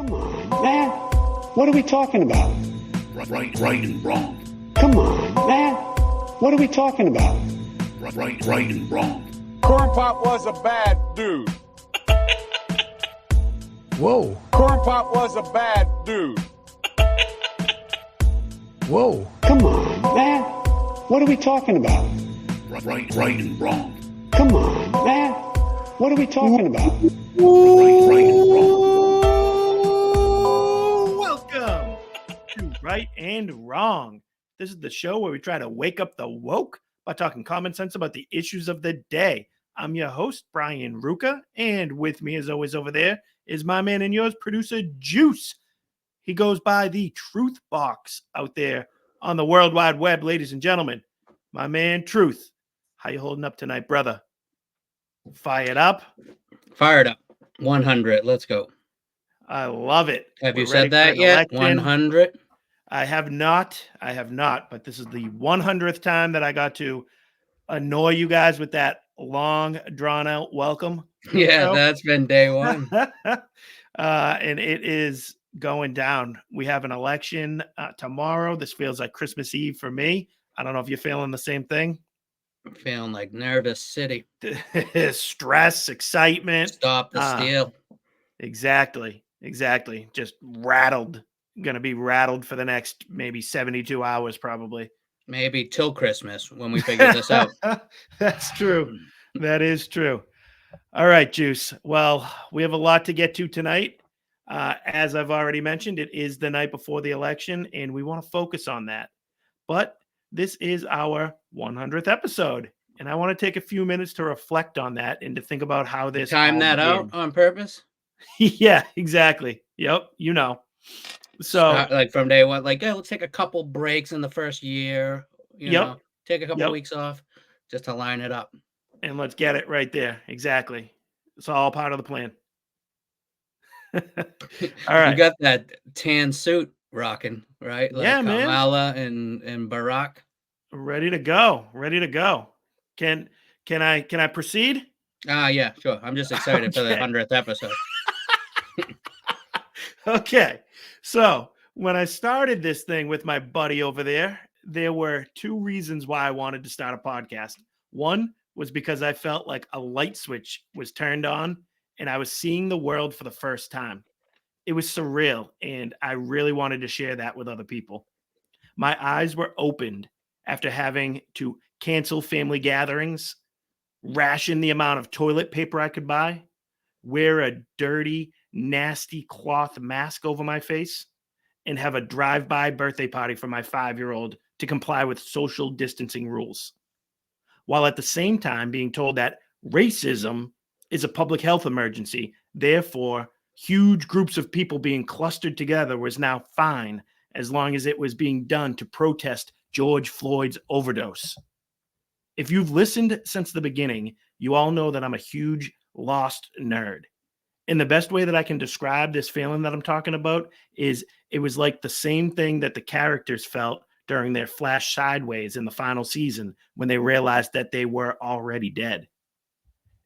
Come on, man. What are we talking about? Right and wrong. Come on, man. What are we talking about? Right and wrong. Corn Pop was a bad dude. Whoa. Corn Pop was a bad dude. Whoa. Come on, man. What are we talking about? Right and wrong. Come on, man. What are we talking about? Right and wrong. Welcome to Right and Wrong. This is the show where we try to wake up the woke by talking common sense about the issues of the day. I'm your host, Brian Ruka, and with me, as always, over there is my man and yours, producer Juice. He goes by the Truth Box out there on the World Wide Web, ladies and gentlemen. My man, Truth. How you holding up tonight, brother? Fired up? Fired up. 100. Let's go. I love it. Have you We're ready said that for an yet? election. 100? I have not, but this is the 100th time that I got to annoy you guys with that long, drawn-out welcome. Yeah, that's been day one. And it is going down. We have an election tomorrow. This feels like Christmas Eve for me. I don't know if you're feeling the same thing. I'm feeling like nervous city. Stress, excitement. Stop the steal. Exactly. Just rattled. Going to be rattled for the next maybe 72 hours probably. Maybe till Christmas when we figure this out. That's true. That is true. All right, Juice. Well, we have a lot to get to tonight. As I've already mentioned, it is the night before the election, and we want to focus on that. But this is our 100th episode, and I want to take a few minutes to reflect on that and to think about how this Time all that began. out on purpose? Yeah, exactly. Yep, you know. So, like from day one, like, let's take a couple breaks in the first year. You know, take a couple weeks off just to line it up. And let's get it right there. Exactly. It's all part of the plan. All right. You got that tan suit rocking, right? Like Yeah, man. Kamala and Barack. Ready to go. Can I proceed? Yeah, sure. I'm just excited for the 100th episode. Okay. So when I started this thing with my buddy over there were two reasons why I wanted to start a podcast. One was because I felt like a light switch was turned on and I was seeing the world for the first time. It was surreal, and I really wanted to share that with other people. My eyes were opened after having to cancel family gatherings, ration the amount of toilet paper I could buy, wear a dirty, nasty cloth mask over my face, and have a drive-by birthday party for my 5-year-old to comply with social distancing rules, while at the same time being told that racism is a public health emergency. Therefore, huge groups of people being clustered together was now fine as long as it was being done to protest George Floyd's overdose. If you've listened since the beginning, you all know that I'm a huge lost nerd. And the best way that I can describe this feeling that I'm talking about is it was like the same thing that the characters felt during their flash sideways in the final season when they realized that they were already dead.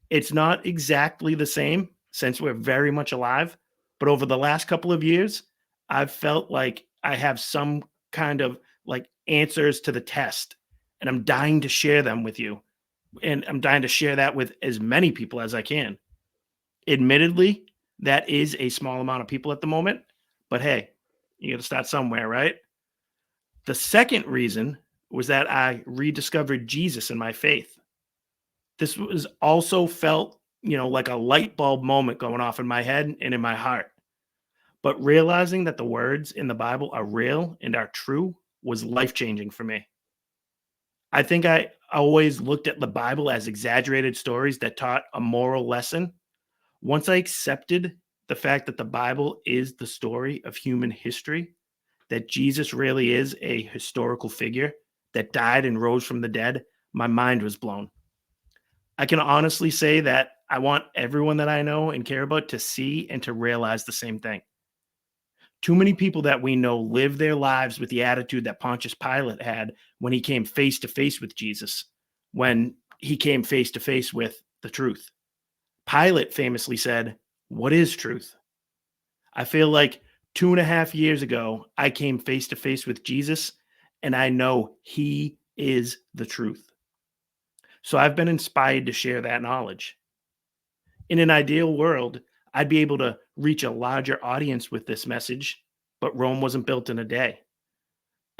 It's not exactly the same since we're very much alive, but over the last couple of years, I've felt like I have some kind of like answers to the test, and I'm dying to share them with you. And I'm dying to share that with as many people as I can. Admittedly, that is a small amount of people at the moment, but hey, you got to start somewhere, right? The second reason was that I rediscovered Jesus in my faith. This was also felt, like a light bulb moment going off in my head and in my heart. But realizing that the words in the Bible are real and are true was life-changing for me. I think I always looked at the Bible as exaggerated stories that taught a moral lesson. Once I accepted the fact that the Bible is the story of human history, that Jesus really is a historical figure that died and rose from the dead, my mind was blown. I can honestly say that I want everyone that I know and care about to see and to realize the same thing. Too many people that we know live their lives with the attitude that Pontius Pilate had when he came face to face with Jesus, when he came face to face with the truth. Pilate famously said, "What is truth?" I feel like 2.5 years ago, I came face to face with Jesus, and I know he is the truth. So I've been inspired to share that knowledge. In an ideal world, I'd be able to reach a larger audience with this message, but Rome wasn't built in a day.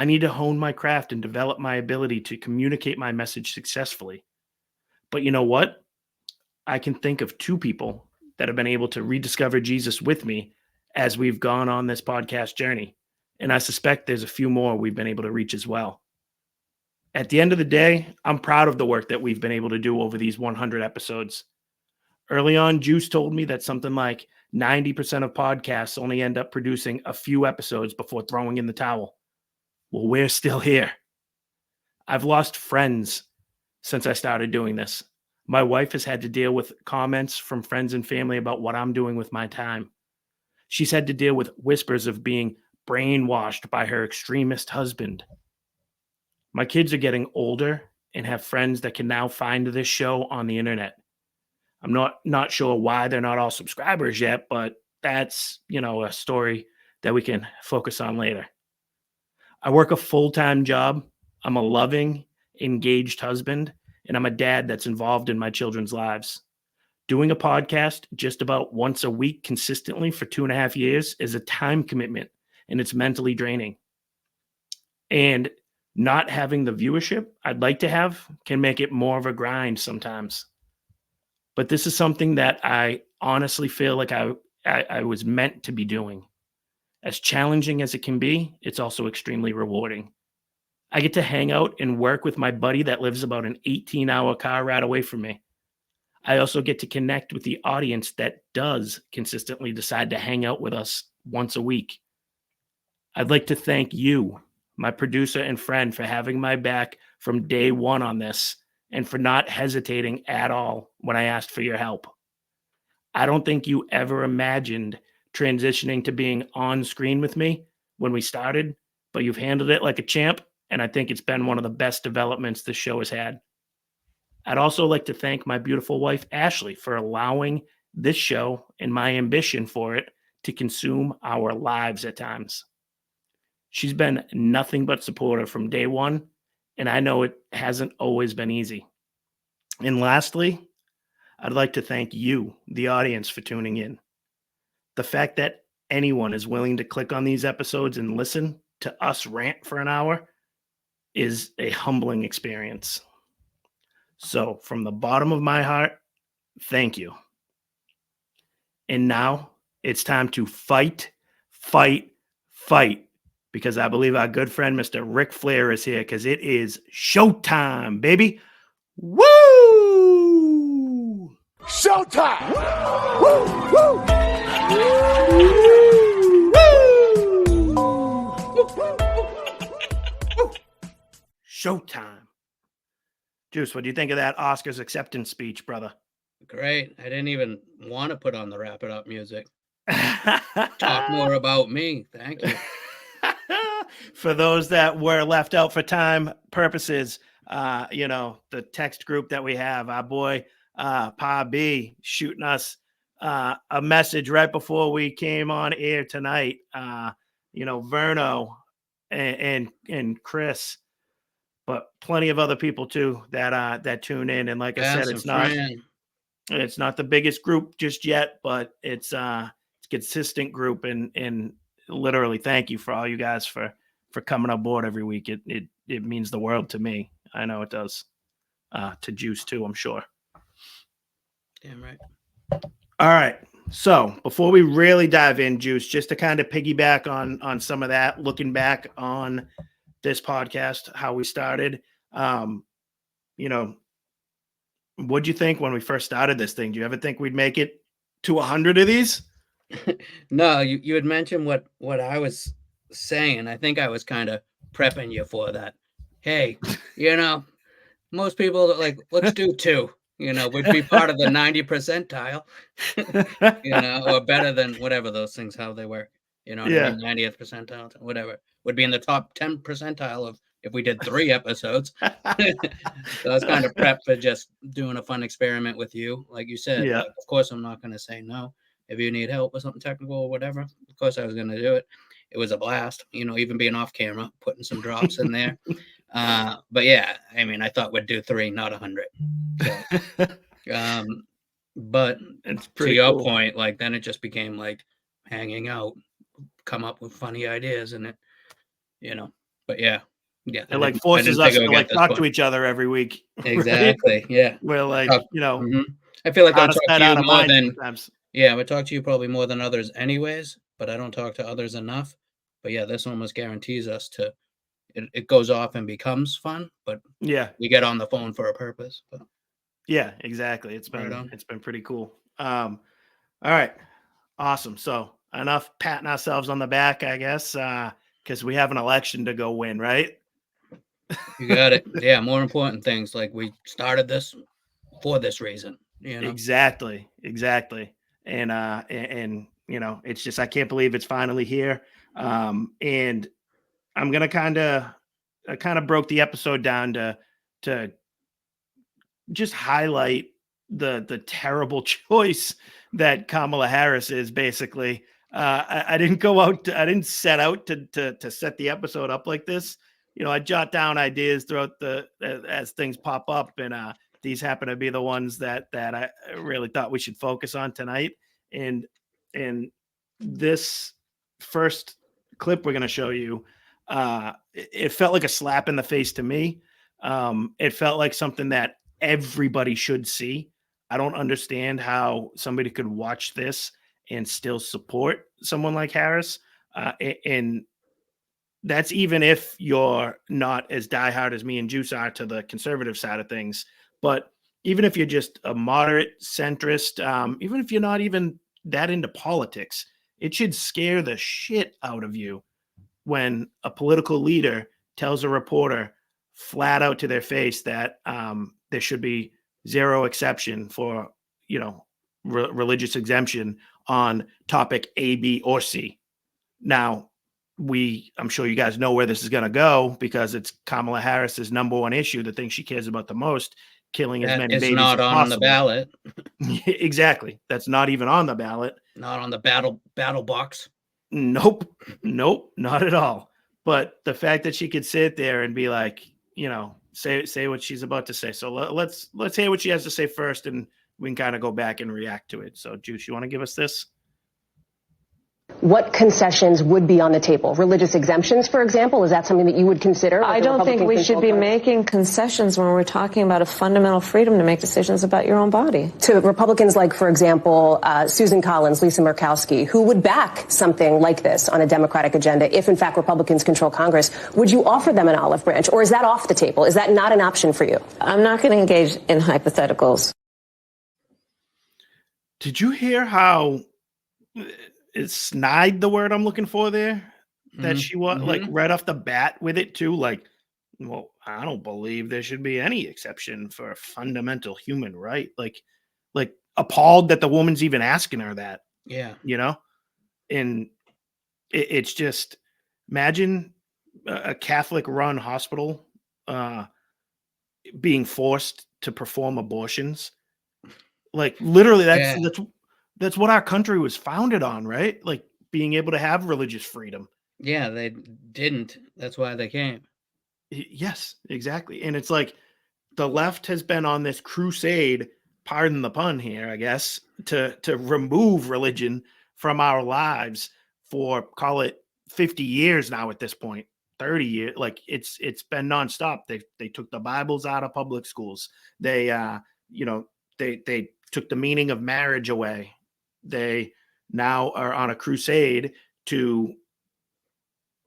I need to hone my craft and develop my ability to communicate my message successfully. But you know what? I can think of 2 people that have been able to rediscover Jesus with me as we've gone on this podcast journey. And I suspect there's a few more we've been able to reach as well. At the end of the day, I'm proud of the work that we've been able to do over these 100 episodes. Early on, Juice told me that something like 90% of podcasts only end up producing a few episodes before throwing in the towel. Well, we're still here. I've lost friends since I started doing this. My wife has had to deal with comments from friends and family about what I'm doing with my time. She's had to deal with whispers of being brainwashed by her extremist husband. My kids are getting older and have friends that can now find this show on the internet. I'm not sure why they're not all subscribers yet, but that's, a story that we can focus on later. I work a full-time job. I'm a loving, engaged husband, and I'm a dad that's involved in my children's lives. Doing a podcast just about once a week consistently for 2.5 years is a time commitment, and it's mentally draining. And not having the viewership I'd like to have can make it more of a grind sometimes. But this is something that I honestly feel like I was meant to be doing. As challenging as it can be, it's also extremely rewarding. I get to hang out and work with my buddy that lives about an 18-hour car ride away from me. I also get to connect with the audience that does consistently decide to hang out with us once a week. I'd like to thank you, my producer and friend, for having my back from day one on this and for not hesitating at all when I asked for your help. I don't think you ever imagined transitioning to being on screen with me when we started, but you've handled it like a champ, and I think it's been one of the best developments this show has had. I'd also like to thank my beautiful wife, Ashley, for allowing this show and my ambition for it to consume our lives at times. She's been nothing but supportive from day one, and I know it hasn't always been easy. And lastly, I'd like to thank you, the audience, for tuning in. The fact that anyone is willing to click on these episodes and listen to us rant for an hour is a humbling experience. So, from the bottom of my heart, thank you. And now it's time to fight, because I believe our good friend, Mr. Ric Flair, is here because it is showtime, baby. Woo! Showtime! Woo! Woo! Woo! Showtime. Juice, what do you think of that Oscars acceptance speech, brother? Great. I didn't even want to put on the wrap it up music. Talk more about me. Thank you. For those that were left out for time purposes, the text group that we have, our boy Pa B shooting us a message right before we came on air tonight. Verno and Chris, but plenty of other people too that tune in. And like I said, it's not the biggest group just yet, but it's a consistent group. And literally, thank you for all you guys for coming aboard every week. It means the world to me. I know it does. To Juice too, I'm sure. Damn right. All right. So before we really dive in, Juice, just to kind of piggyback on some of that, looking back on this podcast, how we started, what'd you think when we first started this thing? Do you ever think we'd make it to 100 of these? No, you had mentioned what I was saying. I think I was kind of prepping you for that. Hey, most people are like, let's do 2. Would be part of the 90 percentile, or better than whatever those things, how they work. What I mean? 90th percentile, whatever. Would be in the top 10 percentile of if we did 3 episodes. So I was kind of prepped for just doing a fun experiment with you. Like you said, Yeah. of course I'm not going to say no. if you need help with something technical or whatever. Of course, I was going to do it. It was a blast, even being off camera, putting some drops in there. But yeah, I mean, I thought we'd do 3, not 100. So, but It's to pretty your cool. point, like then it just became like hanging out, come up with funny ideas and but yeah. It like I forces didn't us think it to would like get this talk far. to each other every week. Right? Exactly. Yeah. We're like, Talk- Mhm. I feel like I out of talk sight, to you out of more mind than sometimes. yeah, I would talk to you probably more than others anyways, but I don't talk to others enough. But yeah, this almost guarantees us to it goes off and becomes fun, but Yeah. we get on the phone for a purpose. But Yeah, exactly. right on. It's been pretty cool. All right. Awesome. So enough patting ourselves on the back, I guess, because we have an election to go win, right? You got it. Yeah, more important things like we started this for this reason. Exactly. And it's just I can't believe it's finally here. And I'm gonna I kind of broke the episode down to just highlight the terrible choice that Kamala Harris is basically. I didn't go out. I didn't set out to set the episode up like this. I jot down ideas throughout as things pop up, and these happen to be the ones that I really thought we should focus on tonight. And this first clip we're going to show you, it felt like a slap in the face to me. It felt like something that everybody should see. I don't understand how somebody could watch this and still support someone like Harris. And that's even if you're not as diehard as me and Juice are to the conservative side of things. But even if you're just a moderate centrist, even if you're not even that into politics, it should scare the shit out of you when a political leader tells a reporter flat out to their face that there should be zero exception for religious exemption on topic A, B, or C. Now, I'm sure you guys know where this is going to go because it's Kamala Harris's number one issue, the thing she cares about the most, killing as That many is babies not as on possible. the ballot. Exactly. That's not even on the ballot. Not on the battle box. Nope, not at all. But the fact that she could sit there and be like, say what she's about to say. So let's hear what she has to say first, and we can kind of go back and react to it. So, Juice, you want to give us this? What concessions would be on the table? Religious exemptions, for example, is that something that you would consider? I don't think we should be making concessions when we're talking about a fundamental freedom to make decisions about your own body. To Republicans like, for example, Susan Collins, Lisa Murkowski, who would back something like this on a Democratic agenda if, in fact, Republicans control Congress, would you offer them an olive branch, or is that off the table? Is that not an option for you? I'm not going to engage in hypotheticals. Did you hear how is snide the word I'm looking for there? That she was like right off the bat with it too. Like, well, I don't believe there should be any exception for a fundamental human right. Like appalled that the woman's even asking her that. Yeah. And it's just imagine a Catholic run hospital being forced to perform abortions. Like literally that's what our country was founded on, right? Like being able to have religious freedom. Yeah, they didn't. That's why they came. Yes, exactly. And it's like the left has been on this crusade, pardon the pun here, I guess, to remove religion from our lives for, call it 50 years now at this point, 30 years. Like it's been nonstop. They took the Bibles out of public schools. They they took the meaning of marriage away. They now are on a crusade to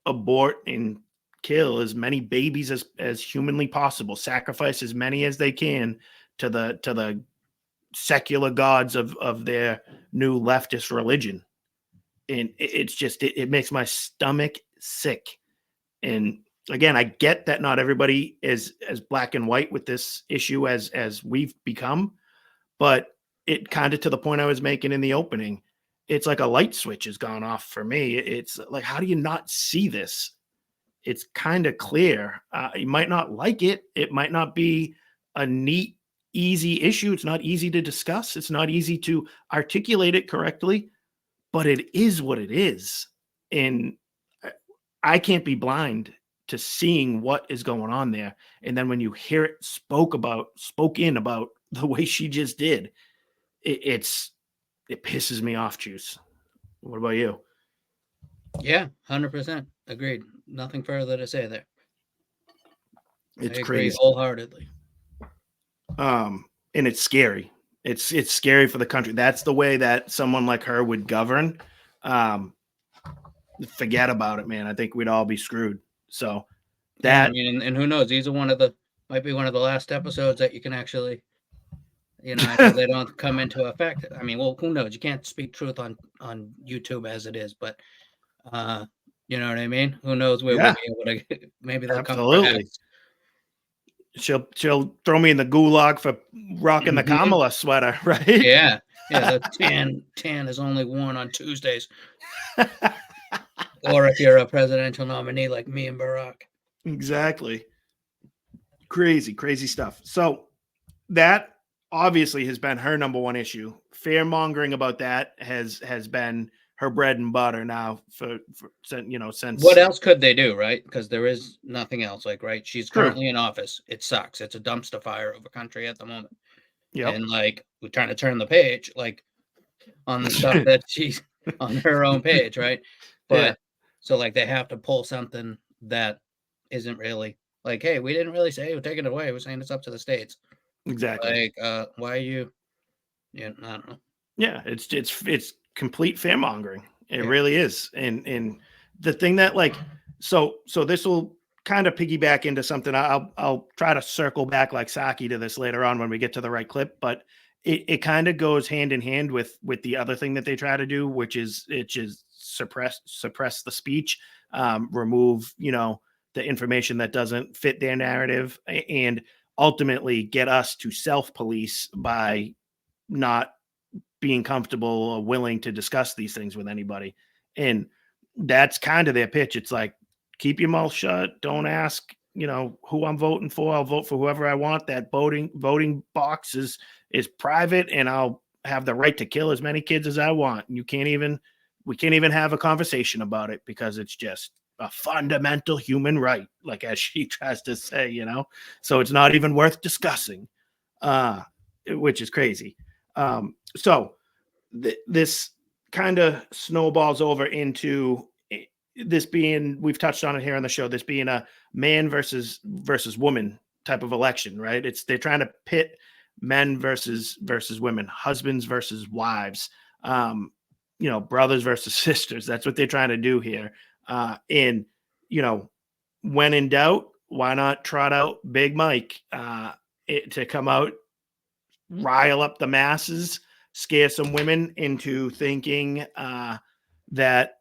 abort and kill as many babies as humanly possible, sacrifice as many as they can to the secular gods of their new leftist religion. And it's just it makes my stomach sick. And again, I get that not everybody is as black and white with this issue as we've become, but it kind of to the point I was making in the opening, it's like a light switch has gone off for me. It's like, how do you not see this? It's kind of clear. You might not like it. It might not be a neat, easy issue. It's not easy to discuss. It's not easy to articulate it correctly, but it is what it is. And I can't be blind to seeing what is going on there. And then when you hear it spoken about the way she just did, it pisses me off, Juice. What about you? Yeah, 100% agreed. Nothing further to say there. It's I agree crazy. wholeheartedly. And it's scary. It's scary for the country. That's the way that someone like her would govern. Forget about it, man. I think we'd all be screwed. So Yeah, I that mean, and who knows? These are might be one of the last episodes that you can actually, I know they don't come into effect. I mean, well, who knows? You can't speak truth on YouTube as it is, but you know what I mean? Who knows where Yeah. we'll be able to maybe they'll come absolutely. perhaps. She'll throw me in the gulag for rocking the Mhm. Kamala sweater, right? Yeah. Yeah, the tan is only worn on Tuesdays. Or if you're a presidential nominee like me and Barack. Exactly. Crazy stuff. So that obviously has been her number one issue. Fear mongering about that has been her bread and butter now for since. What else could they do, right? Because there is nothing else. Like, right? She's True. currently in office. It sucks. It's a dumpster fire of a country at the moment. Yep. And like we're trying to turn the page, like on the stuff that she's on her own page, right? But Yeah. so like they have to pull something that isn't really like, hey, we didn't really say we're taking it away. We're saying it's up to the states. Exactly. Like, why are you? Yeah, I don't know. Yeah, it's complete fear mongering. It Yeah. really is. And the thing that so this will kind of piggyback into something. I'll try to circle back like Saki to this later on when we get to the right clip, but it kind of goes hand in hand with the other thing that they try to do, which is suppress the speech, remove the information that doesn't fit their narrative, and ultimately get us to self-police by not being comfortable or willing to discuss these things with anybody. And that's kind of their pitch. It's like, keep your mouth shut. Don't ask, who I'm voting for. I'll vote for whoever I want. That voting box is private, and I'll have the right to kill as many kids as I want. And we can't even have a conversation about it because it's just a fundamental human right, like as she tries to say, so it's not even worth discussing, which is crazy. So this kind of snowballs over into this being, we've touched on it here on the show, this being a man versus woman type of election, right? They're trying to pit men versus women, husbands versus wives, brothers versus sisters. That's what they're trying to do here. And, when in doubt, why not trot out Big Mike to come out, rile up the masses, scare some women into thinking that,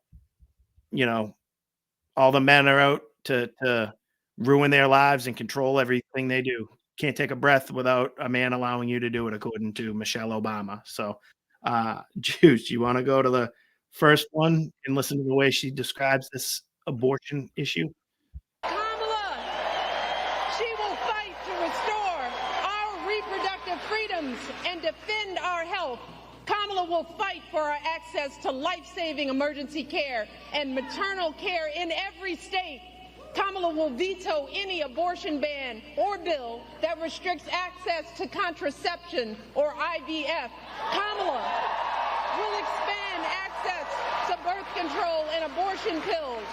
all the men are out to ruin their lives and control everything they do. Can't take a breath without a man allowing you to do it, according to Michelle Obama. So, Juice, you want to go to the first one and listen to the way she describes this abortion issue? Kamala, she will fight to restore our reproductive freedoms and defend our health. Kamala will fight for our access to life-saving emergency care and maternal care in every state. Kamala will veto any abortion ban or bill that restricts access to contraception or IVF. Kamala will expand access to birth control and abortion pills.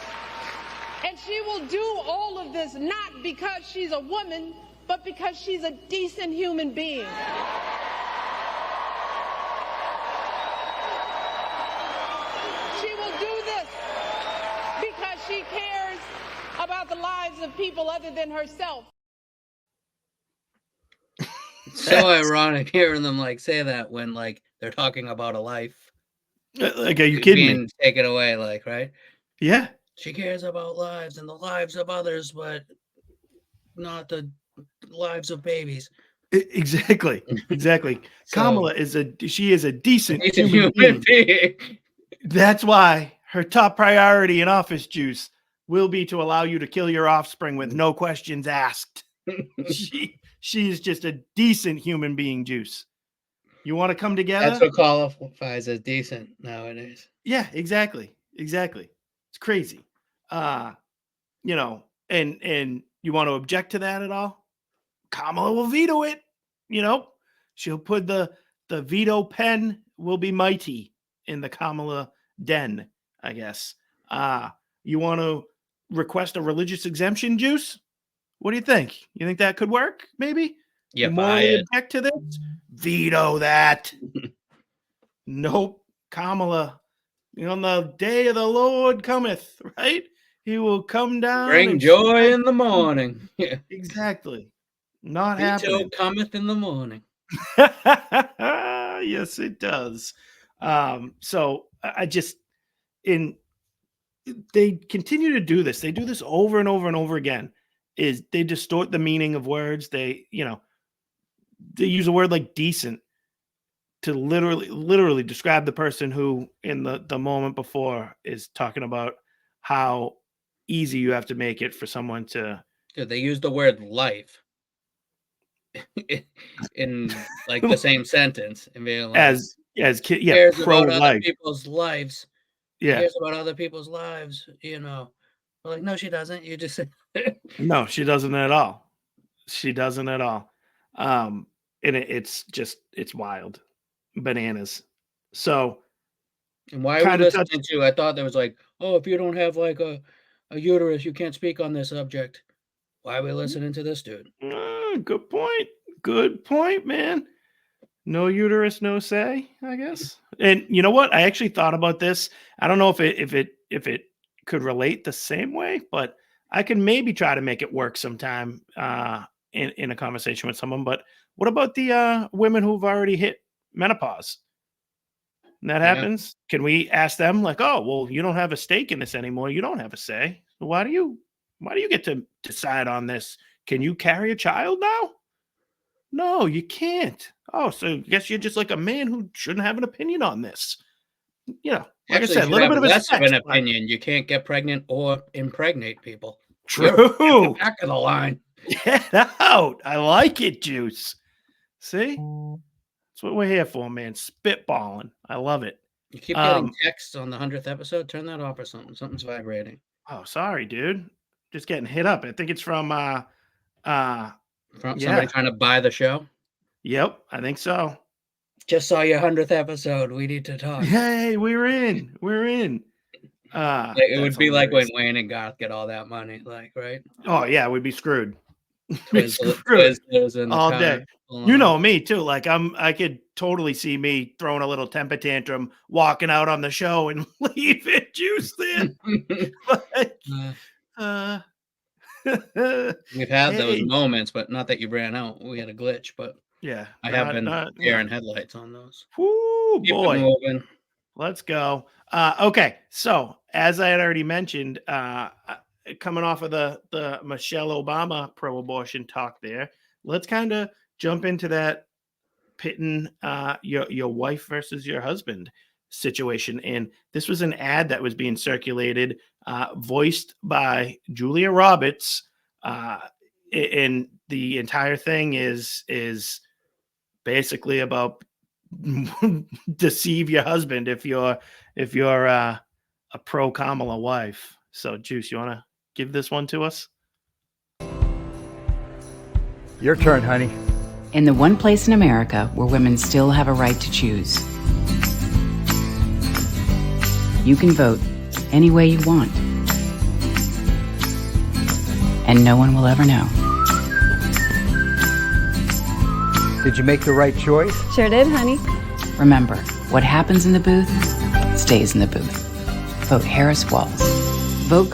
And she will do all of this not because she's a woman, but because she's a decent human being. She will do this because she cares about the lives of people other than herself. It's so ironic hearing them say that when they're talking about a life. Like, are you kidding me? Being taken away, right? Yeah. She cares about lives and the lives of others, but not the lives of babies. Exactly. So, Kamala is a decent human being. That's why her top priority in office, Juice, will be to allow you to kill your offspring with no questions asked. She's just a decent human being, Juice. You want to come together? That's what qualifies as decent nowadays. Yeah, exactly. Exactly. It's crazy. You know, and you want to object to that at all? Kamala will veto it. You know, she'll put the veto pen will be mighty in the Kamala den, I guess. You want to request a religious exemption, Juice? What do you think? You think that could work? Maybe You you buy morally it. object to this? Veto that. Nope. Kamala, on the day of the Lord cometh, right? He will come down Bring and joy strike. in the morning. Yeah. Exactly. Not Veto happening. cometh in the morning. Yes, it does. So I just in they continue to do this. They do this over and over and over again. Is they distort the meaning of words. They use a word like decent to literally describe the person who in the moment before is talking about how easy you have to make it for someone to Dude, they use the word life in like the same sentence and being like, pro about other life. people's lives. He Yeah. cares about other people's lives, We're like, no, she doesn't. You just said No, she doesn't at all. She doesn't at all. And it's wild. Bananas. So And why are we kind of touch listening to? I thought there was like, oh, if you don't have like a uterus, you can't speak on this subject. Why are we listening to this dude? good point. Good point, man. No uterus, no say, I guess. And you know what? I actually thought about this. I don't know if it could relate the same way, but I can maybe try to make it work sometime in a conversation with someone. But what about the women who've already hit menopause? And that Yeah. happens. Can we ask them like, oh, well, you don't have a stake in this anymore. You don't have a say. So why do you get to decide on this? Can you carry a child now? No, you can't. Oh, so I guess you're just like a man who shouldn't have an opinion on this. Like I Actually, you said, a should little have bit of less of respect. an opinion. You can't get pregnant or impregnate people. You're at True. the back of the line. Get out. I like it, Juice. See? That's what we're here for, man. Spitballing. I love it. You keep getting texts on the 100th episode. Turn that off or something. Something's vibrating. Oh, sorry, dude. Just getting hit up. I think it's from From yeah. somebody trying to buy the show. Yep, I think so. Just saw your 100th episode. We need to talk. Hey, we're in. We're in. It would That's be like when hilarious. Wayne and Garth get all that money, like, right? Oh yeah, we'd be screwed. We'd screwed Twizzlers in the all car, day. pulling You know off. me too. Like I could totally see me throwing a little temper tantrum, walking out on the show and leaving Juice there. Like, Uh, We've had those hey, moments, but not that you ran out. We had a glitch, but yeah, I have been not airing headlights on those. whoo Keep it boy. moving. Let's go. Okay, so as I had already mentioned, coming off of the Michelle Obama pro-abortion talk, there, let's kind of jump into that pitting your wife versus your husband situation. And this was an ad that was being circulated, voiced by Julia Roberts, and the entire thing is basically about deceive your husband if you're a pro Kamala wife. So, Juice, you want to give this one to us? Your turn, honey. In the one place in America where women still have a right to choose, you can vote any way you want, and no one will ever know. Did you make the right choice? Sure did, honey. Remember, what happens in the booth stays in the booth. Vote Harris Walls. Vote.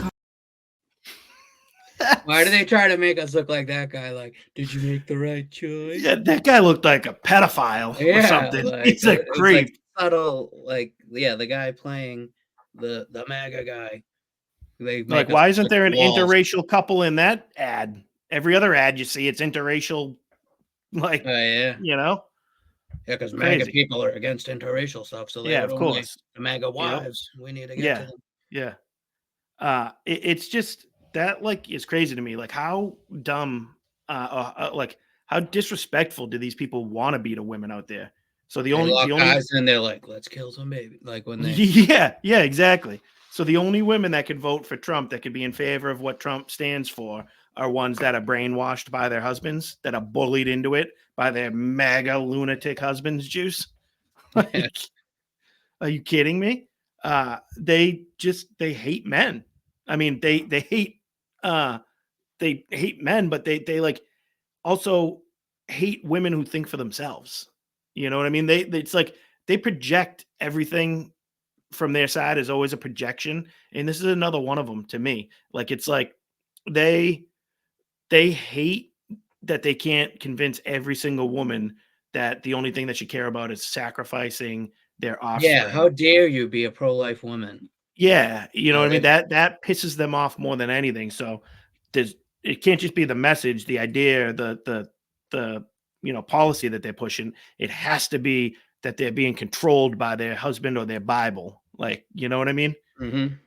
Why do they try to make us look like that guy? Like, did you make the right choice? Yeah, that guy looked like a pedophile or something. Like, He's a creep. Like subtle, the guy playing the MAGA guy. They Like, make why us isn't look there an walls. interracial couple in that ad? Every other ad you see, it's interracial. Like, yeah, Yeah, because MAGA crazy. people are against interracial stuff. So they Yeah, would of only course. the MAGA wives. We need to get to them. Yeah. It's just that is crazy to me. Like how dumb, like how disrespectful do these people want to be to women out there? So They lock eyes and they're like, let's kill some baby. Like when they yeah, exactly. So the only women that could vote for Trump, that could be in favor of what Trump stands for, are ones that are brainwashed by their husbands, that are bullied into it by their MAGA lunatic husbands. Juice. Like, are you kidding me? They hate men. I mean, they hate men, but they like also hate women who think for themselves. You know what I mean? It's like they project everything from their side is always a projection, and this is another one of them to me. Like it's like they hate that they can't convince every single woman that the only thing that she care about is sacrificing their Yeah, offspring. how dare you be a pro-life woman? Yeah, you know what I mean? they That pisses them off more than anything. So it can't just be the message, the idea, the policy that they're pushing. It has to be that they're being controlled by their husband or their Bible. Like, you know what I mean? Mhm.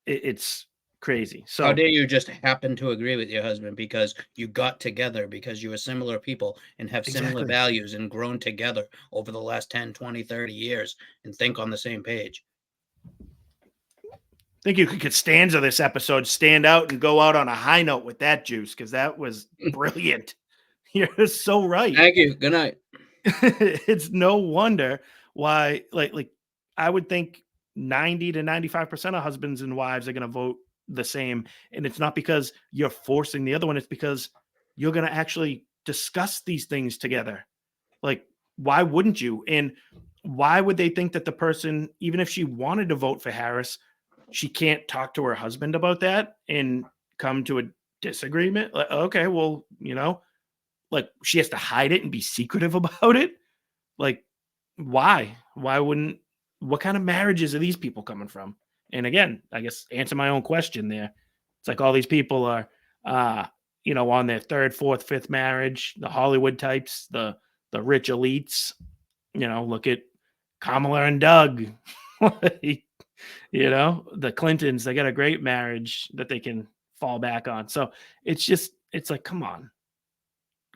It's crazy. How So dare you just happen to agree with your husband because you got together, because you are similar people and have similar exactly. values and grown together over the last 10, 20, 30 years and think on the same page. I think you could stanza this episode, stand out and go out on a high note with that, Juice, because that was brilliant. You're so right. Thank you. Good night. It's no wonder why, like I would think 90 to 95% of husbands and wives are going to vote the same. And it's not because you're forcing the other one, it's because you're going to actually discuss these things together. Like, why wouldn't you? And why would they think that the person, even if she wanted to vote for Harris, she can't talk to her husband about that and come to a disagreement? Like, okay, well, like she has to hide it and be secretive about it. Like, why? Why wouldn't? What kind of marriages are these people coming from? And again, I guess answer my own question there. It's like all these people are, on their third, fourth, fifth marriage. The Hollywood types, the rich elites. Look at Kamala and Doug. The Clintons. They got a great marriage that they can fall back on. So it's like, come on,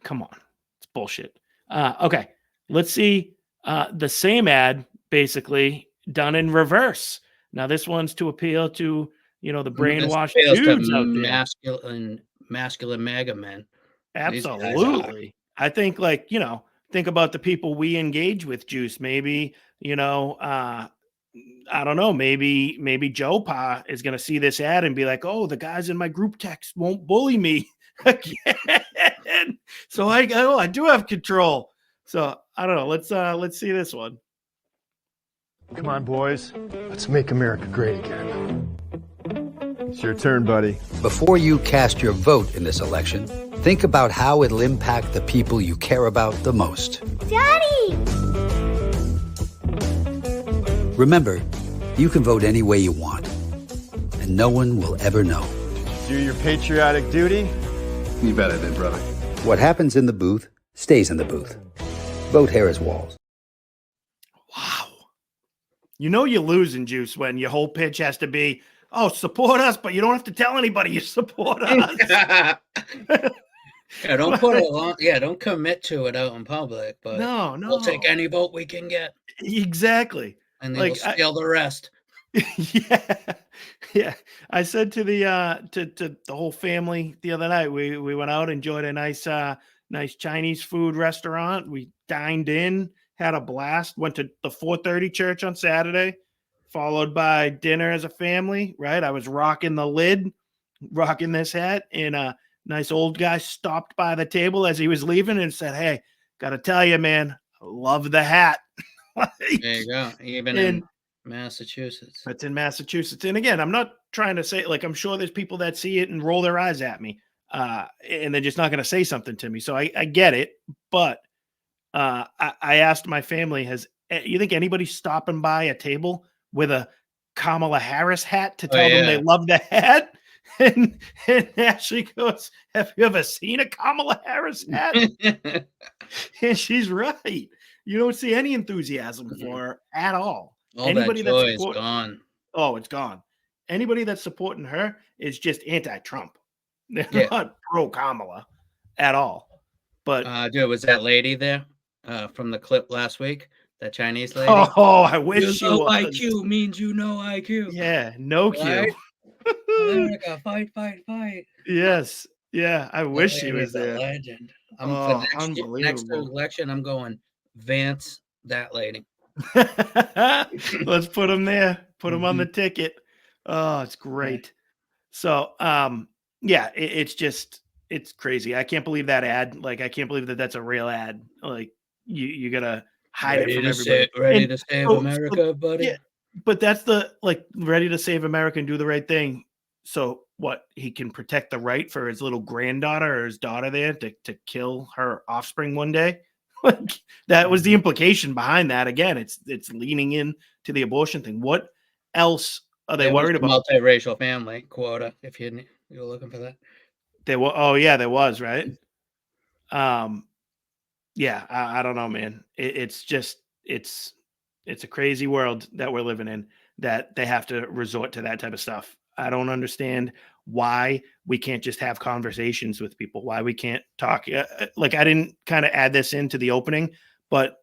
it's bullshit. Okay, let's see the same ad basically done in reverse. Now this one's to appeal to the brainwashed dudes out there. Masculine MAGA men. These guys are. Absolutely. I think think about the people we engage with, Juice. Maybe, I don't know, maybe Joe Pa is gonna see this ad and be like, oh, the guys in my group text won't bully me again. So I do have control. So I don't know. Let's see this one. Come on, boys. Let's make America great again. It's your turn, buddy. Before you cast your vote in this election, think about how it'll impact the people you care about the most. Daddy! Remember, you can vote any way you want, and no one will ever know. Do your patriotic duty? You bet I did, brother. What happens in the booth stays in the booth. Vote Harris Walls. Wow. You're losing, Juice, when your whole pitch has to be, oh, support us, but you don't have to tell anybody you support us. Yeah, don't put it on. Yeah, don't commit to it out in public. But no, we'll take any vote we can get. Exactly. And then we'll steal the rest. Yeah. I said to the to the whole family the other night, we went out, enjoyed a nice Chinese food restaurant. We dined in, had a blast, went to the 4:30 church on Saturday, followed by dinner as a family, right? I was rocking the lid, rocking this hat, and a nice old guy stopped by the table as he was leaving and said, hey, gotta tell you, man, I love the hat. There you go. Even in Massachusetts. It's in Massachusetts. And again, I'm not trying to say, like, I'm sure there's people that see it and roll their eyes at me, and they're just not going to say something to me. So I get it. But I asked my family, you think anybody stopping by a table with a Kamala Harris hat to tell them they love the hat? And Ashley goes, have you ever seen a Kamala Harris hat? And she's right. You don't see any enthusiasm for her at all. Anybody that joy is gone. Oh, it's gone. Anybody that's supporting her is just anti-Trump. They're not pro-Kamala at all. But dude, was that lady there from the clip last week That Chinese lady. Oh, I wish she low was. IQ means you know IQ. Yeah, no Q. Right? America, fight, fight, fight. Yes. Yeah, I That wish she lady was is a there. legend. I'm for Oh, next unbelievable. election, I'm going Vance, that lady. Let's put him there. Put him on the Mhm. ticket. Oh, it's great. So, yeah, it's crazy. I can't believe that ad. Like, I can't believe that that's a real ad. Like, you gotta hide it from everybody. Ready And to save so- America, buddy. yeah, but that's the like ready to save America and do the right thing. So what? He can protect the right for his little granddaughter or his daughter there to kill her offspring one day. Like that was the implication behind that. Again, it's leaning in to the abortion thing. What else are they There was worried a about? multiracial family quota, if you were looking for that. There was, oh yeah, there was, right? Yeah, I don't know, man. It's just it's a crazy world that we're living in that they have to resort to that type of stuff. I don't understand why we can't just have conversations with people, why we can't talk. Like I didn't kind of add this into the opening, but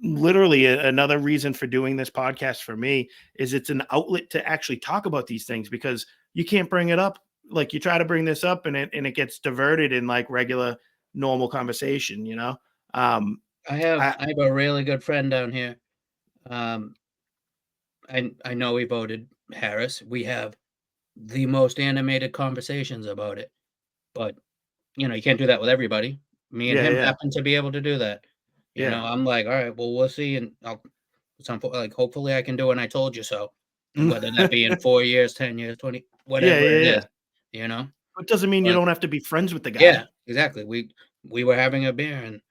literally another reason for doing this podcast for me is it's an outlet to actually talk about these things because you can't bring it up. Like you try to bring this up and it gets diverted in like regular normal conversation, you know? I have a really good friend down here. I know he voted Harris. We have the most animated conversations about it, but you can't do that with everybody. Me and him Yeah. happen to be able to do that. Yeah. I'm like, all right, well, we'll see, and hopefully I can do it. And I told you so. And whether that be in 4 years, 10 years, 20, whatever it is, It doesn't mean you don't have to be friends with the guy. Yeah, exactly. We were having a beer, and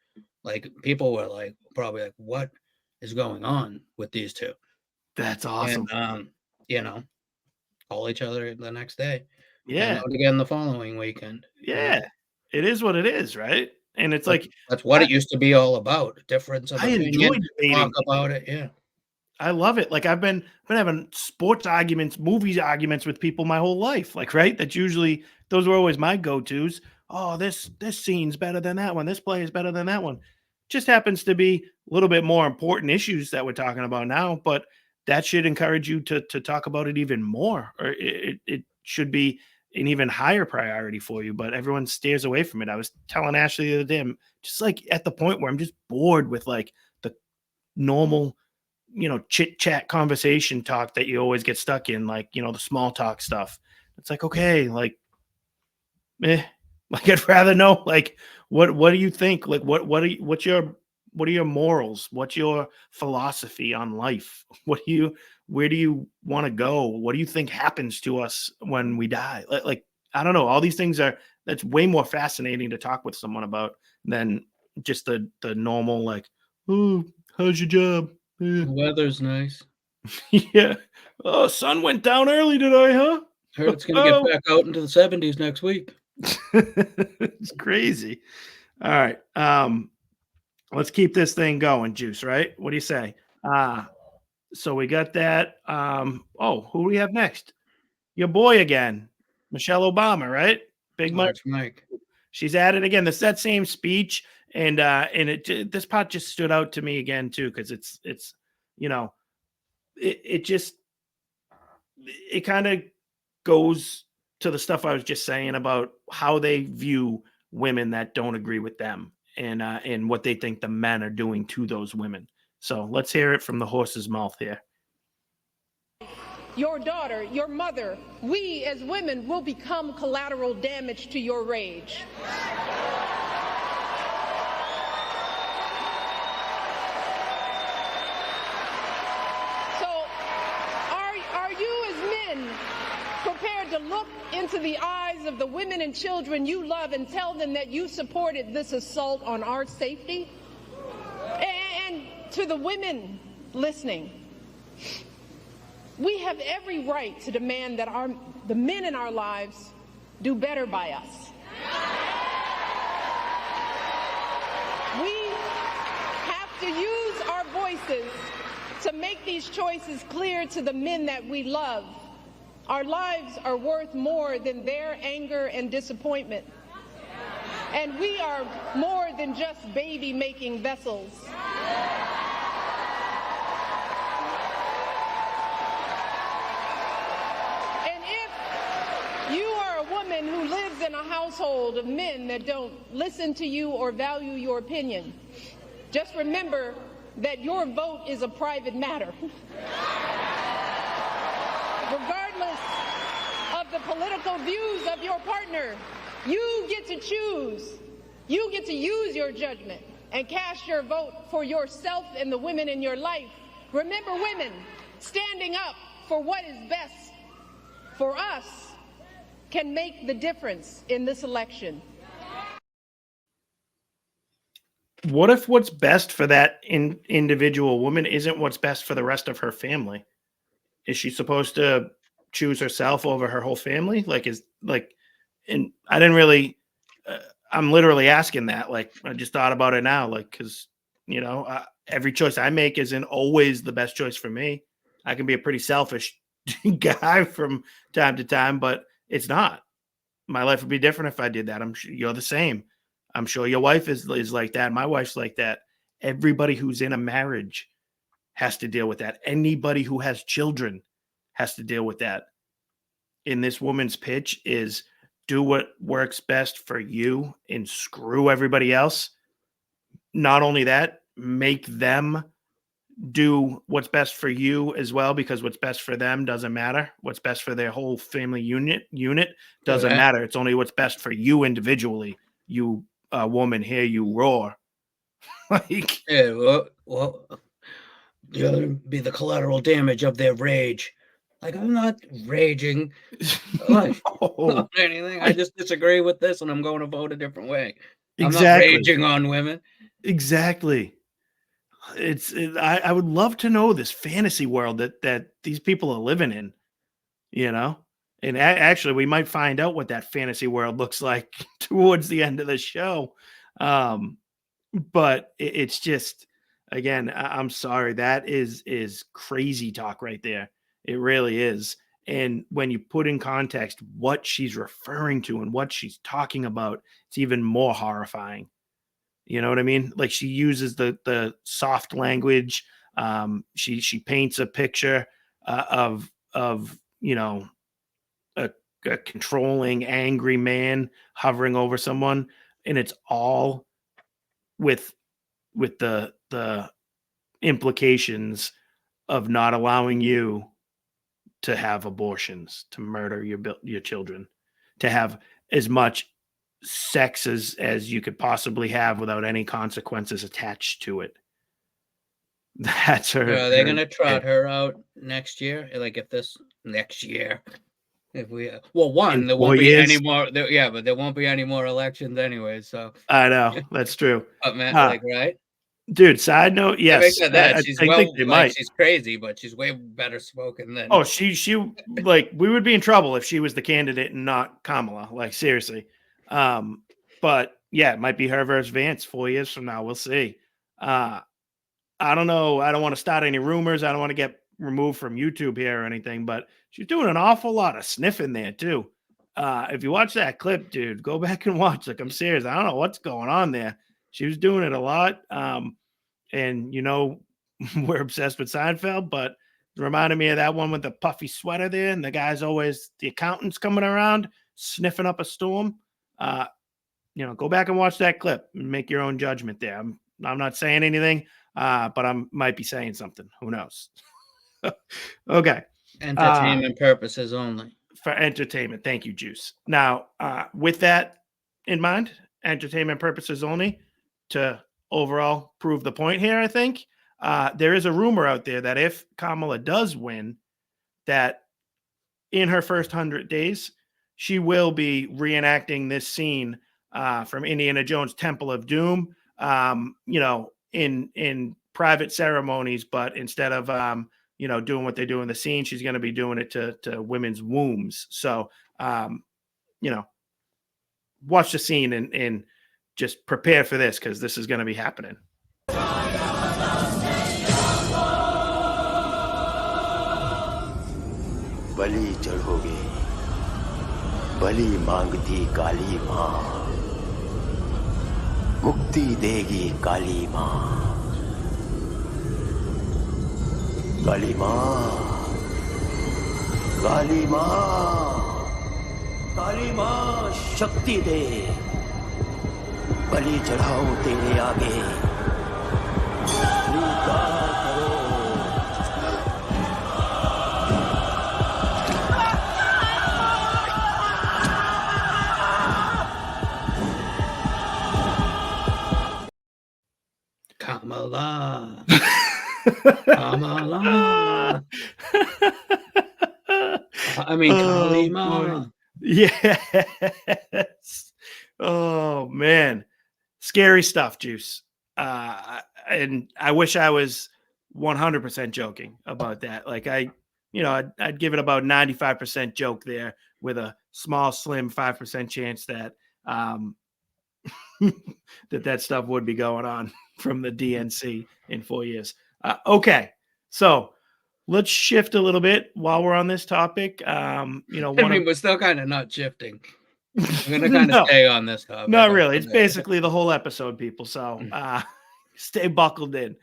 like people were like, probably like, what is going on with these two? That's awesome. And call each other the next day. Yeah. Out again the following weekend. Yeah. It is what it is, right? And it's like that's what it used to be all about. Difference of I opinion. enjoy debating. Talk about it. Yeah. I love it. Like I've been having sports arguments, movies arguments with people my whole life. Like, right? That's usually those were always my go-tos. Oh, this scene's better than that one. This play is better than that one. Just happens to be a little bit more important issues that we're talking about now, but that should encourage you to talk about it even more, or it should be an even higher priority for you, but everyone steers away from it. I was telling Ashley the other day, I'm just like at the point where I'm just bored with like the normal, chit chat conversation talk that you always get stuck in, like, the small talk stuff. It's like, okay, like, like I'd rather know, like, what do you think? Like, what are your morals? What's your philosophy on life? Where do you want to go? What do you think happens to us when we die? Like, I don't know. All these things that's way more fascinating to talk with someone about than just the normal, like, oh, how's your job? The weather's nice. Yeah. Oh, sun went down early today, huh? Heard it's going to get back out into the 70s next week. It's crazy. All right. Let's keep this thing going, Juice, right? What do you say? So we got that. Who do we have next? Your boy again, Michelle Obama, right? Big Mike. She's at it again. That's that same speech, and this part just stood out to me again too, because it's it kind of goes to the stuff I was just saying about how they view women that don't agree with them, and what they think the men are doing to those women. So let's hear it from the horse's mouth here. Your daughter, your mother, we as women will become collateral damage to your rage. So, are you as men prepared to look into the eyes of the women and children you love and tell them that you supported this assault on our safety? And to the women listening, we have every right to demand that the men in our lives do better by us. We have to use our voices to make these choices clear to the men that we love. Our lives are worth more than their anger and disappointment. And we are more than just baby-making vessels. in a household of men that don't listen to you or value your opinion, just remember that your vote is a private matter. Regardless of the political views of your partner, you get to choose. You get to use your judgment and cast your vote for yourself and the women in your life. Remember, women, standing up for what is best for us can make the difference in this election. What if what's best for that individual woman isn't what's best for the rest of her family? Is she supposed to choose herself over her whole family? And I didn't really, I'm literally asking that. Like, I just thought about it now, like, because, every choice I make isn't always the best choice for me. I can be a pretty selfish guy from time to time, but it's not. My life would be different if I did that. I'm sure you're the same. I'm sure your wife is like that. My wife's like that. Everybody who's in a marriage has to deal with that. Anybody who has children has to deal with that. In this woman's pitch is do what works best for you and screw everybody else. Not only that, make them do what's best for you as well, because what's best for them doesn't matter. What's best for their whole family unit doesn't matter. It's only what's best for you individually. You woman, hear you roar. Well, the other be the collateral damage of their rage. Like, I'm not raging like, on anything. I just disagree with this, and I'm going to vote a different way. I'm not raging on women. Exactly. I would love to know this fantasy world that these people are living in, and actually we might find out what that fantasy world looks like towards the end of the show. But it's just, again, I'm sorry. That is crazy talk right there. It really is. And when you put in context what she's referring to and what she's talking about, it's even more horrifying. You know what I mean? Like, she uses the soft language. She paints a picture of a controlling, angry man hovering over someone, and it's all with the implications of not allowing you to have abortions, to murder your children, to have as much sex as you could possibly have without any consequences attached to it. That's her. Are they going to trot her out next year? Like, if this next year, if we there won't be any more. But there won't be any more elections anyway. So I know that's true. But man, right? Dude, side note, yes. I think they might. She's crazy, but she's way better spoken than. Oh, she like, we would be in trouble if she was the candidate and not Kamala. Like, seriously. But yeah, it might be her versus Vance 4 years from now. We'll see. I don't know. I don't want to start any rumors. I don't want to get removed from YouTube here or anything, but she's doing an awful lot of sniffing there too. If you watch that clip, dude, go back and watch. Like, I'm serious. I don't know what's going on there. She was doing it a lot. And we're obsessed with Seinfeld, but it reminded me of that one with the puffy sweater there. And the guy's always, the accountant's coming around, sniffing up a storm. Go back and watch that clip and make your own judgment there. I'm not saying anything, but I might be saying something. Who knows? Okay. Entertainment purposes only. For entertainment. Thank you, Juice. Now, with that in mind, entertainment purposes only, to overall prove the point here, I think there is a rumor out there that if Kamala does win, that in her first 100 days, she will be reenacting this scene from Indiana Jones Temple of Doom, in private ceremonies, but instead of doing what they do in the scene, she's going to be doing it to women's wombs. So, watch the scene and just prepare for this, because this is going to be happening. बलि चढ़ोगे, बलि मांगती काली माँ, मुक्ति देगी काली माँ, काली माँ, काली माँ, काली मां शक्ति दे बलि चढ़ाओ तेरे आगे स्वीकार करो Kamala. Kamala. I mean, Oh, boy. Kalima. Yes. Oh, man. Scary stuff, Juice. And I wish I was 100% joking about that. Like I'd give it about 95% joke there with a small, slim 5% chance that that stuff would be going on from the DNC in 4 years. Okay, so let's shift a little bit while we're on this topic. I mean, we're still kind of not shifting. We're gonna kind of No, stay on this topic. not really. It's basically the whole episode, people. So stay buckled in.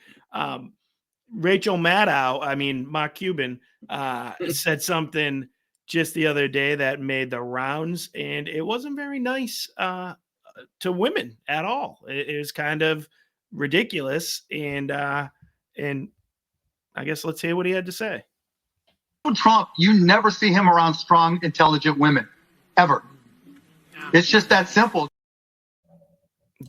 Rachel Maddow, I mean Mark Cuban, said something just the other day that made the rounds, and it wasn't very nice to women at all. It was kind of ridiculous, and I guess let's hear what he had to say. Trump, you never see him around strong, intelligent women, ever. It's just that simple.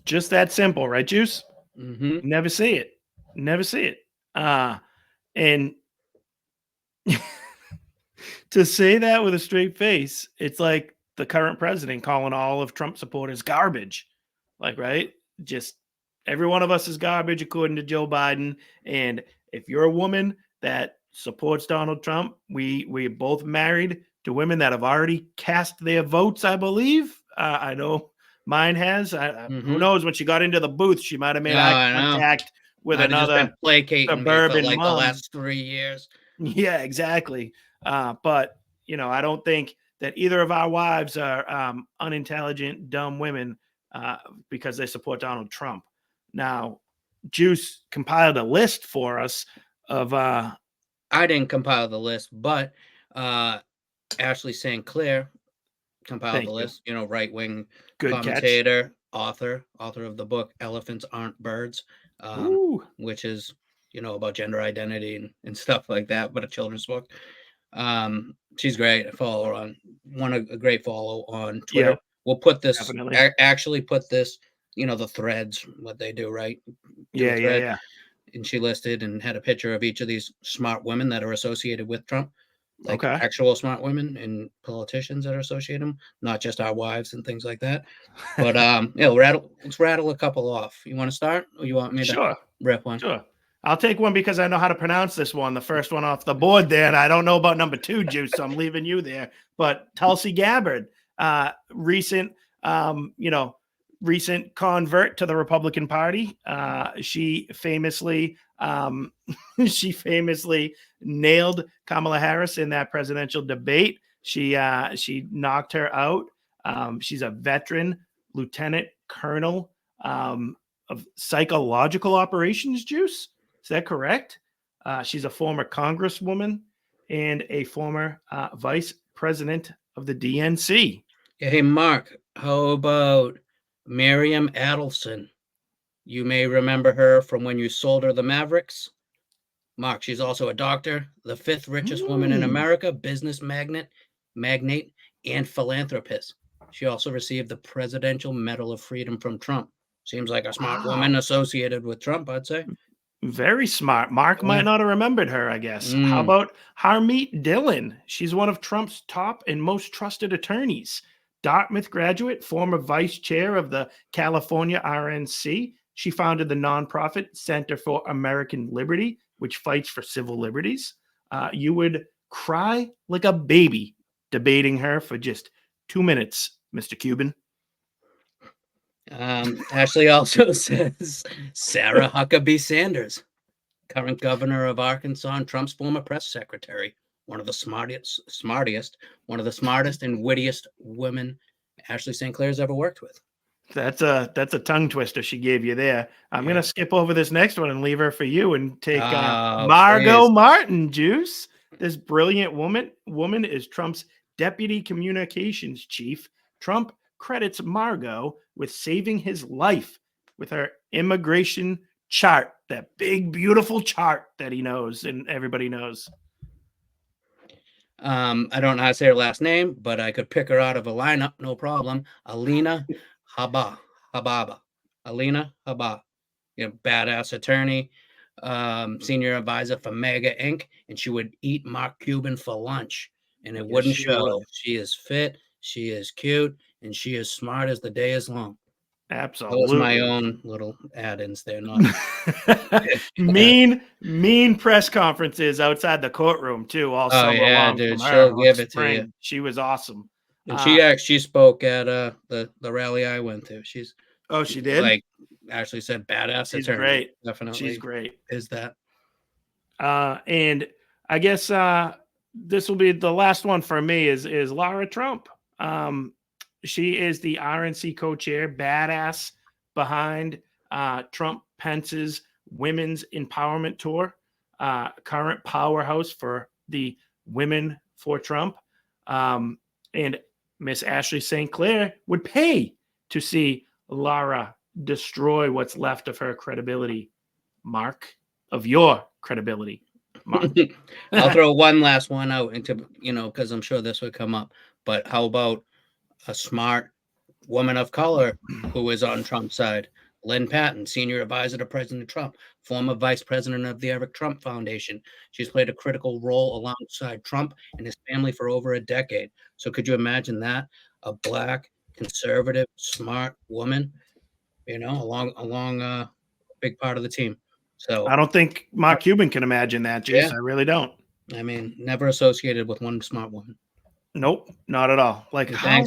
Just that simple, right, Juice? Mm-hmm. Never see it. Never see it. And to say that with a straight face, it's like the current president calling all of Trump supporters garbage. Like, right? Just every one of us is garbage, according to Joe Biden. And if you're a woman that supports Donald Trump, we're both married to women that have already cast their votes, I believe. I know mine has. Who knows? When she got into the booth, she might have made eye contact with another placating suburban me for like mom. the last 3 years. Yeah, exactly. But I don't think that either of our wives are unintelligent, dumb women because they support Donald Trump. Now, Juice compiled a list for us of. I didn't compile the list, but Ashley St. Clair compiled the list. Right-wing commentator, author of the book "Elephants Aren't Birds," which is about gender identity and stuff like that, but a children's book. She's great. I follow her on a great follow on Twitter. Yep, we'll put this definitely. Actually put this, the threads, what they do, right? Yeah. And she listed and had a picture of each of these smart women that are associated with Trump, like Okay. actual smart women and politicians that are associated with him, not just our wives and things like that. But let's rattle a couple off. You want to start, or you want me to rip one? Sure. I'll take one because I know how to pronounce this one. The first one off the board there, and I don't know about number 2, Juice, so I'm leaving you there. But Tulsi Gabbard, recent convert to the Republican Party. She famously nailed Kamala Harris in that presidential debate. She knocked her out. She's a veteran lieutenant colonel of psychological operations, Juice. Is that correct? She's a former congresswoman and a former vice president of the DNC. Hey, Mark, how about Miriam Adelson? You may remember her from when you sold her the Mavericks. Mark, she's also a doctor, the 5th richest woman in America, business magnate, and philanthropist. She also received the Presidential Medal of Freedom from Trump. Seems like a smart woman associated with Trump, I'd say. Very smart. Mark might not have remembered her, I guess. How about Harmeet Dillon? She's one of Trump's top and most trusted attorneys. Dartmouth graduate, former vice chair of the California RNC. She founded the nonprofit Center for American Liberty, which fights for civil liberties. You would cry like a baby debating her for just 2 minutes, Mr. Cuban. Ashley also says Sarah Huckabee Sanders, current governor of Arkansas and Trump's former press secretary, one of the smartest and wittiest women Ashley St. Clair's ever worked with. That's a tongue twister she gave you there. I'm gonna skip over this next one and leave her for you and take Margot Martin, Juice. This brilliant woman is Trump's deputy communications chief, Trump credits Margot with saving his life with her immigration chart, that big, beautiful chart that he knows and everybody knows. I don't know how to say her last name, but I could pick her out of a lineup, no problem. Alina Hababa. Alina Habba, badass attorney, senior advisor for MAGA Inc., and she would eat Mark Cuban for lunch, and it wouldn't she show. would. She is fit, she is cute, and she is smart as the day is long. Absolutely. That was my own little add-ins there. Not mean press conferences outside the courtroom too, all summer long dude, from her. she'll all give it to spring. you. She was awesome. And she spoke at the rally I went to. She did? Like actually said badass She's attorney. great. Definitely. She's great. Is that? And I guess this will be the last one for me is Lara Trump. She is the RNC co-chair, badass behind Trump Pence's Women's Empowerment Tour, current powerhouse for the Women for Trump. And Miss Ashley St. Clair would pay to see Lara destroy what's left of her credibility, Mark, of your credibility, Mark. I'll throw one last one out into, because I'm sure this would come up. But how about a smart woman of color who is on Trump's side? Lynn Patton, senior advisor to President Trump, former vice president of the Eric Trump Foundation. She's played a critical role alongside Trump and his family for over a decade. So could you imagine that? A black, conservative, smart woman, along a big part of the team. So I don't think Mark Cuban can imagine that, Jace. I really don't. I mean, never associated with one smart woman. Nope, not at all. Like, how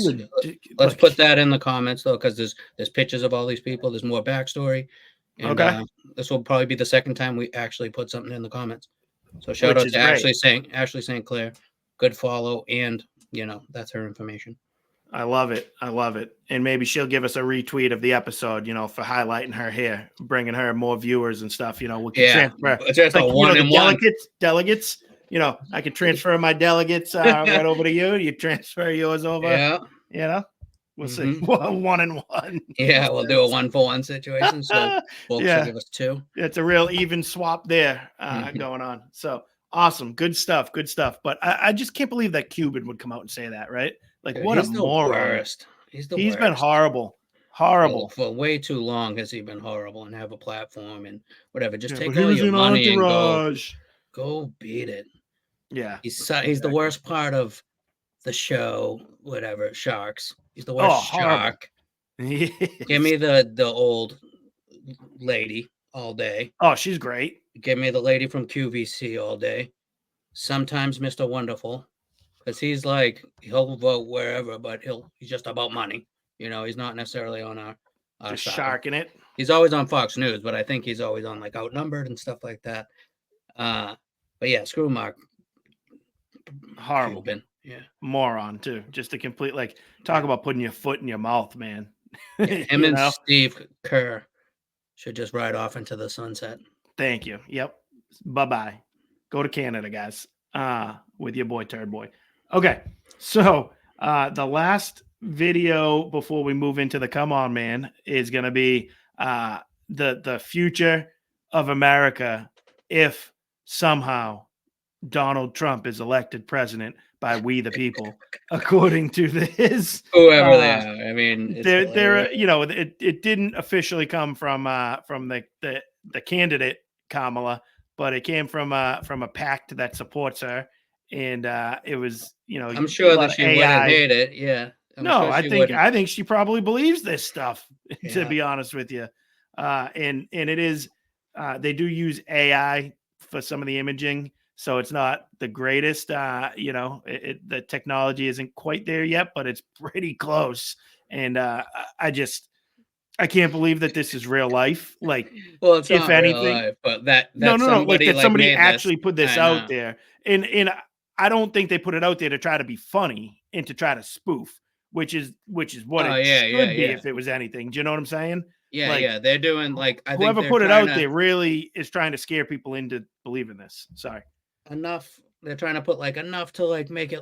let's put that in the comments though, because there's pictures of all these people. There's more backstory. And, this will probably be the second time we actually put something in the comments. So shout out to Ashley St. Clair. Good follow, and that's her information. I love it. I love it. And maybe she'll give us a retweet of the episode, for highlighting her here, bringing her more viewers and stuff. We can transfer. Just like, the delegates. I can transfer my delegates right over to you. You transfer yours over. Yeah. We'll see. 1 and 1. Yeah, we'll do a 1-for-1 situation. So folks will give us 2. It's a real even swap there going on. So awesome. Good stuff. Good stuff. But I just can't believe that Cuban would come out and say that, right? Like, what a moron. Worst. He's been horrible. Horrible. For way too long has he been horrible, and have a platform and whatever. Just take all your money and go beat it. Yeah. He's the worst part of the show, whatever, Sharks. He's the worst shark. Give me the old lady all day. Oh, she's great. Give me the lady from QVC all day. Sometimes Mr. Wonderful, because he's like, he'll vote wherever, but he's just about money. He's not necessarily on our just side. sharking it. He's always on Fox News, but I think he's always on like Outnumbered and stuff like that. But yeah, screw Mark. Horrible. Cuban. Yeah. Moron too. Just a complete, talk about putting your foot in your mouth, man. Him and Steve Kerr should just ride off into the sunset. Thank you. Yep. Bye-bye. Go to Canada, guys. With your boy, Turd Boy. Okay. So the last video before we move into the Come On Man is going to be the future of America if somehow Donald Trump is elected president by we the people, according to this. Whoever they are. I mean, they're it didn't officially come from the candidate Kamala, but it came from a pact that supports her, and it was I'm sure that she wouldn't hate it. Yeah. I think she probably believes this stuff. To be honest with you, and it is they do use AI for some of the imaging. So it's not the greatest, the technology isn't quite there yet, but it's pretty close. And I can't believe that this is real life. Like, well, it's if not anything, real life, but that somebody actually put this out there. And I don't think they put it out there to try to be funny and to try to spoof, which is what it should be if it was anything. Do you know what I'm saying? Yeah, they're doing I think whoever put it out there really is trying to scare people into believing this. Sorry. Enough. They're trying to put enough to make it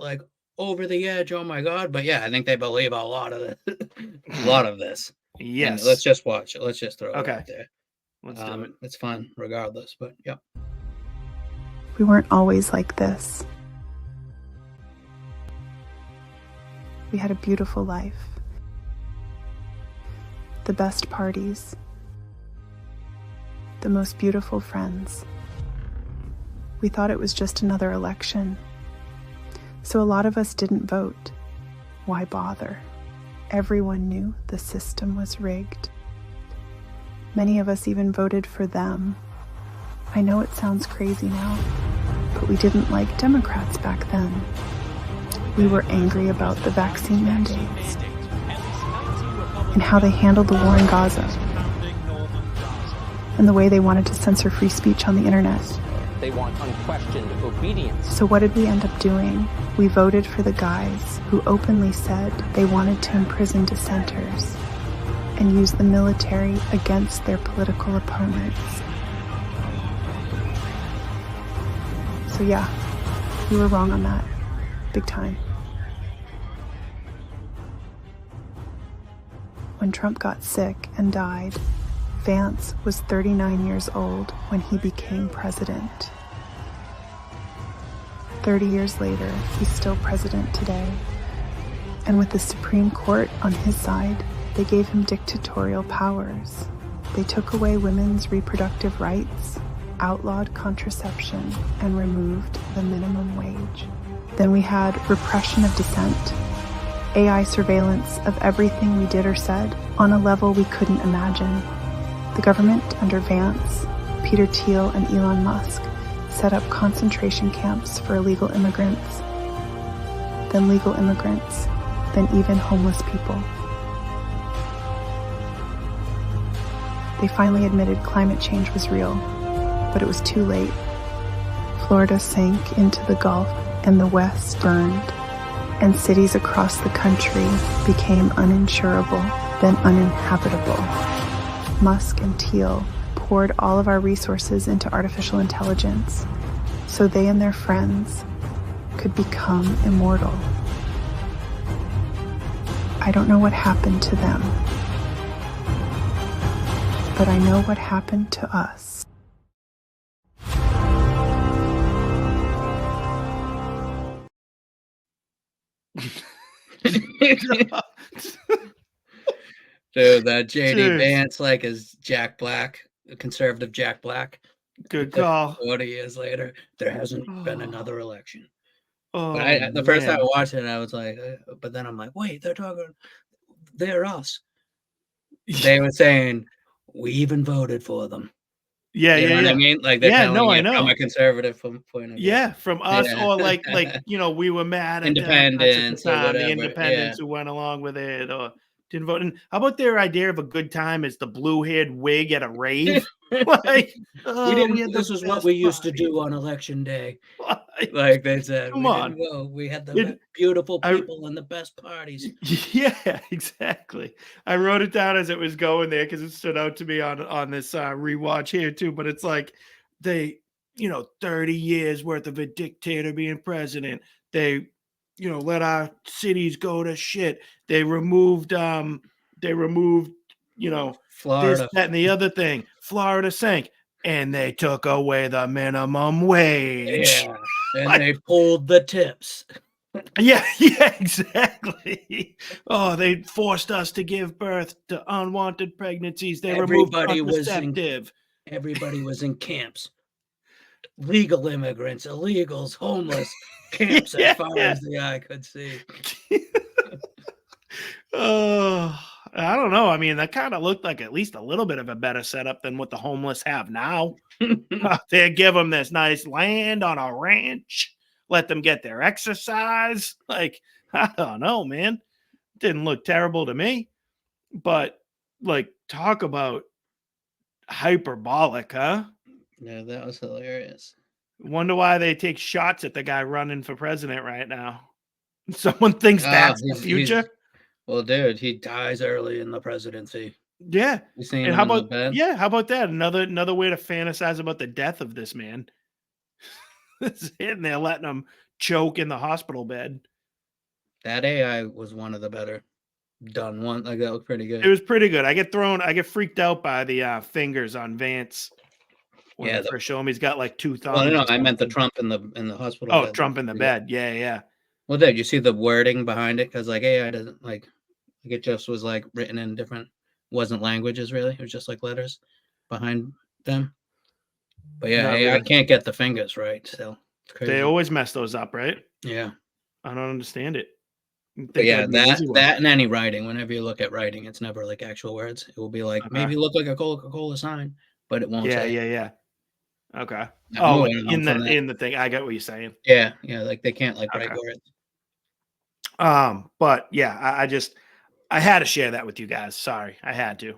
over the edge. Oh my God. But yeah, I think they believe a lot of a lot of this. And let's Yes. just watch it. Let's just throw it Okay. out there. Let's do it. It's fun regardless, but yep. We weren't always like this. We had a beautiful life. The best parties. The most beautiful friends. We thought it was just another election. So a lot of us didn't vote. Why bother? Everyone knew the system was rigged. Many of us even voted for them. I know it sounds crazy now, but we didn't like Democrats back then. We were angry about the vaccine mandates and how they handled the war in Gaza and the way they wanted to censor free speech on the internet. They want unquestioned obedience. So what did we end up doing? We voted for the guys who openly said they wanted to imprison dissenters and use the military against their political opponents. So yeah, we were wrong on that. Big time. When Trump got sick and died, Vance was 39 years old when he became president. 30 years later, he's still president today. And with the Supreme Court on his side, they gave him dictatorial powers. They took away women's reproductive rights, outlawed contraception, and removed the minimum wage. Then we had repression of dissent, AI surveillance of everything we did or said on a level we couldn't imagine. The government under Vance, Peter Thiel, and Elon Musk set up concentration camps for illegal immigrants, then legal immigrants, then even homeless people. They finally admitted climate change was real, but it was too late. Florida sank into the Gulf and the West burned, and cities across the country became uninsurable, then uninhabitable. Musk and Thiel poured all of our resources into artificial intelligence so they and their friends could become immortal. I don't know what happened to them, but I know what happened to us. Dude, that JD Dude. Vance like is Jack Black, conservative Jack Black. Good call. 40 years later, there hasn't been another election. Oh, But the first time I man. watched it, I was like, but then I'm like, wait, they're us. They were saying we even voted for them. Yeah, You know what I mean? Like they're Yeah, telling no, I it from know. a conservative point of view. Yeah, from us, Yeah. or like we were mad at Independents or the whatever, independents who went along with it or didn't vote. And how about their idea of a good time is the blue-haired wig at a rave? Like, we had this the is what best we used to party. do on election day. Like, Like they said, come we on. didn't go. We had the It- beautiful I- people and the best parties. Yeah, exactly. I wrote it down as it was going there because it stood out to me on this rewatch here too. But it's like 30 years worth of a dictator being president. They, let our cities go to shit. They removed, this, Florida. that, and the other thing. Florida sank, and they took away the minimum wage. Yeah. And they pulled the tips. Yeah, exactly. Oh, they forced us to give birth to unwanted pregnancies. They removed contraceptive. Everybody was in camps. Legal immigrants, illegals, homeless camps as far as the eye could see. Oh, I don't know. I mean, that kind of looked like at least a little bit of a better setup than what the homeless have now. They give them this nice land on a ranch, let them get their exercise. Like, I don't know, man. Didn't look terrible to me. But, talk about hyperbolic, huh? Yeah, that was hilarious. Wonder why they take shots at the guy running for president right now. Someone thinks that's the future. Well, dude, he dies early in the presidency. Yeah. You seen And him how in the about bed? how about that? Another way to fantasize about the death of this man. And they're letting him choke in the hospital bed. That AI was one of the better done one. Like that was pretty good. It was pretty good. I get freaked out by the fingers on Vance when Yeah, they first show him. He's got like 2 thumbs. Well, no, or I meant the something. Trump in the hospital. Oh, bed. Trump in the bed. Yeah, yeah. Well, did you see the wording behind it? Because like AI doesn't like it just was like written in different wasn't languages really. It was just like letters behind them. But yeah, Not AI really. can't get the fingers right. So it's crazy. They always mess those up, right? Yeah. I don't understand it. But yeah, that and any writing, whenever you look at writing, it's never like actual words. It will be like maybe look like a Coca-Cola sign, but it won't Yeah, say. yeah. Okay. I'm Oh, like moving on from in the thing. I get what you're saying. Yeah, like they can't like write Okay. words. But yeah, I had to share that with you guys. Sorry, I had to.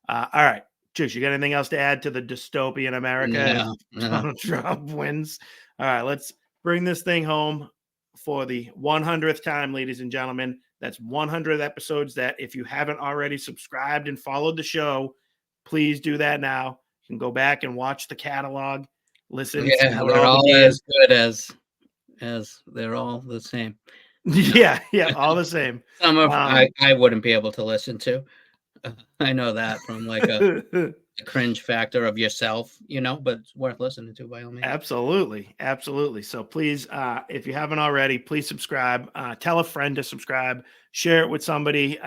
All right, Juice, you got anything else to add to the dystopian America if Donald Trump wins? All right, let's bring this thing home for the 100th time, ladies and gentlemen. That's 100 episodes that if you haven't already subscribed and followed the show, please do that now. You can go back and watch the catalog, listen. Yeah, we're all as good as they're all the same. Yeah, all the same. Some of I wouldn't be able to listen to. I know that from like a cringe factor of yourself, but it's worth listening to by all means. Absolutely. So please, if you haven't already, please subscribe. Tell a friend to subscribe. Share it with somebody.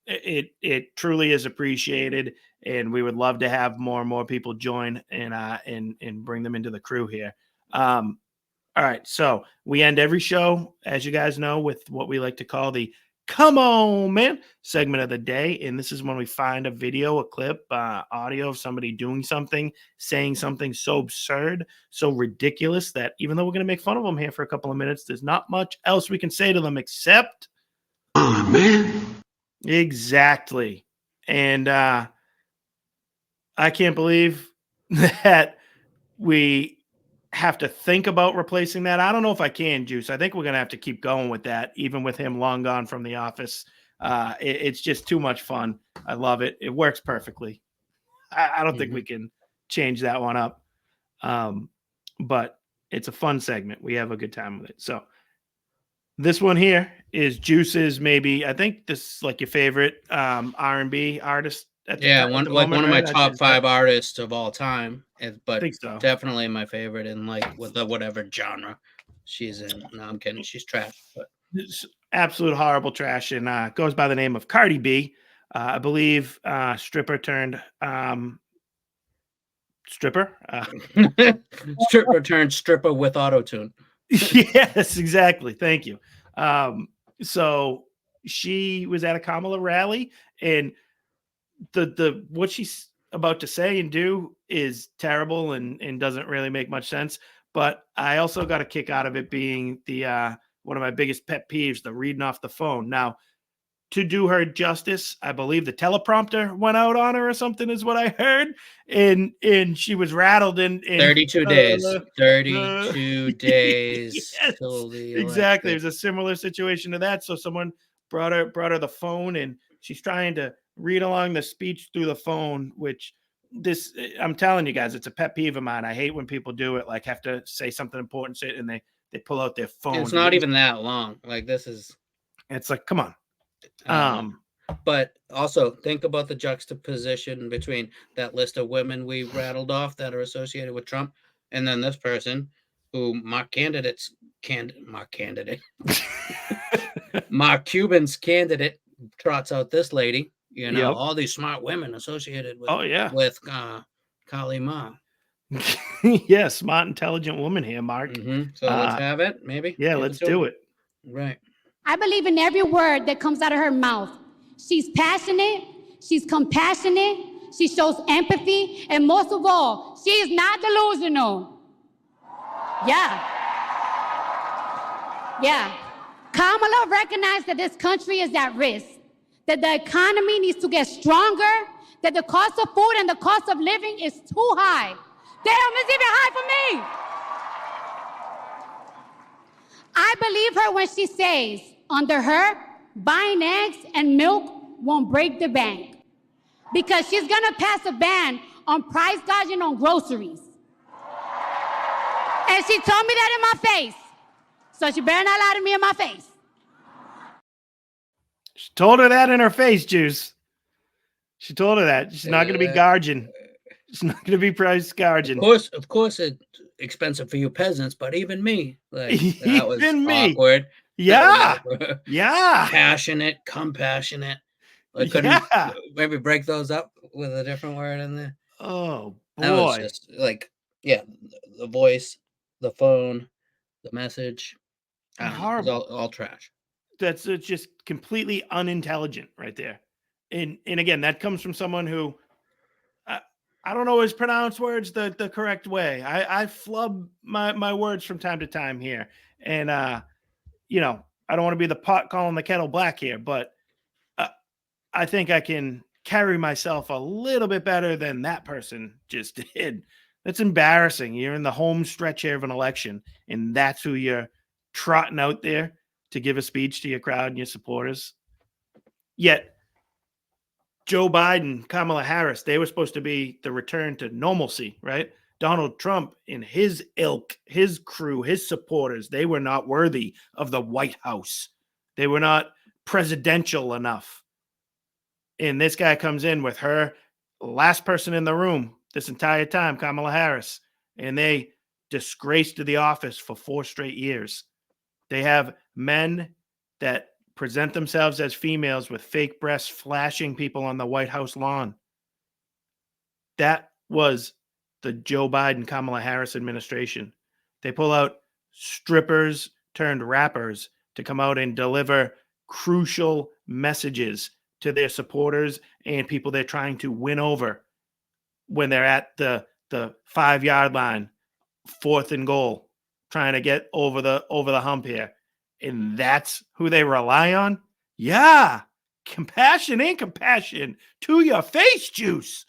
It truly is appreciated, and we would love to have more and more people join and bring them into the crew here. All right, so we end every show, as you guys know, with what we like to call the "Come On, Man" segment of the day, and this is when we find a video, a clip, audio of somebody doing something, saying something so absurd, so ridiculous that even though we're going to make fun of them here for a couple of minutes, there's not much else we can say to them except, "Oh, man." Exactly, and I can't believe that we have to think about replacing that. I don't know if I can, Juice. I think we're going to have to keep going with that, even with him long gone from the office. It's just too much fun. I love it. It works perfectly. I don't think we can change that one up. But it's a fun segment. We have a good time with it. So this one here is Juice's maybe, I think this is like your favorite R&B artist. One of my top 5 artists of all time, but think so. Definitely my favorite in like with whatever genre she's in. No, I'm kidding. She's trash, but it's absolute horrible trash, and goes by the name of Cardi B. I believe stripper turned stripper. Stripper turned stripper with auto-tune. Yes, exactly. Thank you. So she was at a Kamala rally, and the what she's about to say and do is terrible and doesn't really make much sense. But I also got a kick out of it being the one of my biggest pet peeves, the reading off the phone. Now, to do her justice, I believe the teleprompter went out on her or something is what I heard. And she was rattled in 32 days. 32 days. Yes, exactly. There's a similar situation to that. So someone brought her the phone, and she's trying to read along the speech through the phone, which I'm telling you guys, it's a pet peeve of mine. I hate when people do it, like have to say something important and they pull out their phone. It's not even that long. Like it's like, come on. But also think about the juxtaposition between that list of women we rattled off that are associated with Trump, and then this person who Mark Cuban's candidate trots out this lady. All these smart women associated with with Kali Ma. Yeah, smart, intelligent woman here, Mark. So let's have it, maybe. Yeah, let's do it. Right. I believe in every word that comes out of her mouth. She's passionate, she's compassionate, she shows empathy, and most of all, she is not delusional. Yeah. Kamala recognized that this country is at risk, that the economy needs to get stronger, that the cost of food and the cost of living is too high. Damn, it's even high for me. I believe her when she says, under her, buying eggs and milk won't break the bank, because she's gonna pass a ban on price gouging on groceries. And she told me that in my face, so she better not lie to me in my face. She told her that in her face, Juice. She told her that. She's not going to be gouging. She's not going to be price gouging. Of course, it's expensive for you peasants, but even me, like that was Even me. awkward. Yeah. Yeah. Passionate, compassionate. I couldn't maybe break those up with a different word in there. Oh, boy. That was just like, yeah, the voice, the phone, the message. Horrible. It was all trash. That's just completely unintelligent right there. And again, that comes from someone who I don't always pronounce words the correct way. I flub my words from time to time here. And, you know, I don't want to be the pot calling the kettle black here, but I think I can carry myself a little bit better than that person just did. That's embarrassing. You're in the home stretch here of an election, and that's who you're trotting out there to give a speech to your crowd and your supporters. Yet, Joe Biden, Kamala Harris, they were supposed to be the return to normalcy, right? Donald Trump and his ilk, his crew, his supporters, they were not worthy of the White House. They were not presidential enough. And this guy comes in with her last person in the room this entire time, Kamala Harris, and they disgraced the office for 4 straight years. They have men that present themselves as females with fake breasts flashing people on the White House lawn. That was the Joe Biden, Kamala Harris administration. They pull out strippers turned rappers to come out and deliver crucial messages to their supporters and people they're trying to win over when they're at the 5-yard line, 4th and goal, trying to get over the hump here. And that's who they rely on? Yeah. Compassion ain't compassion. To your face, Juice.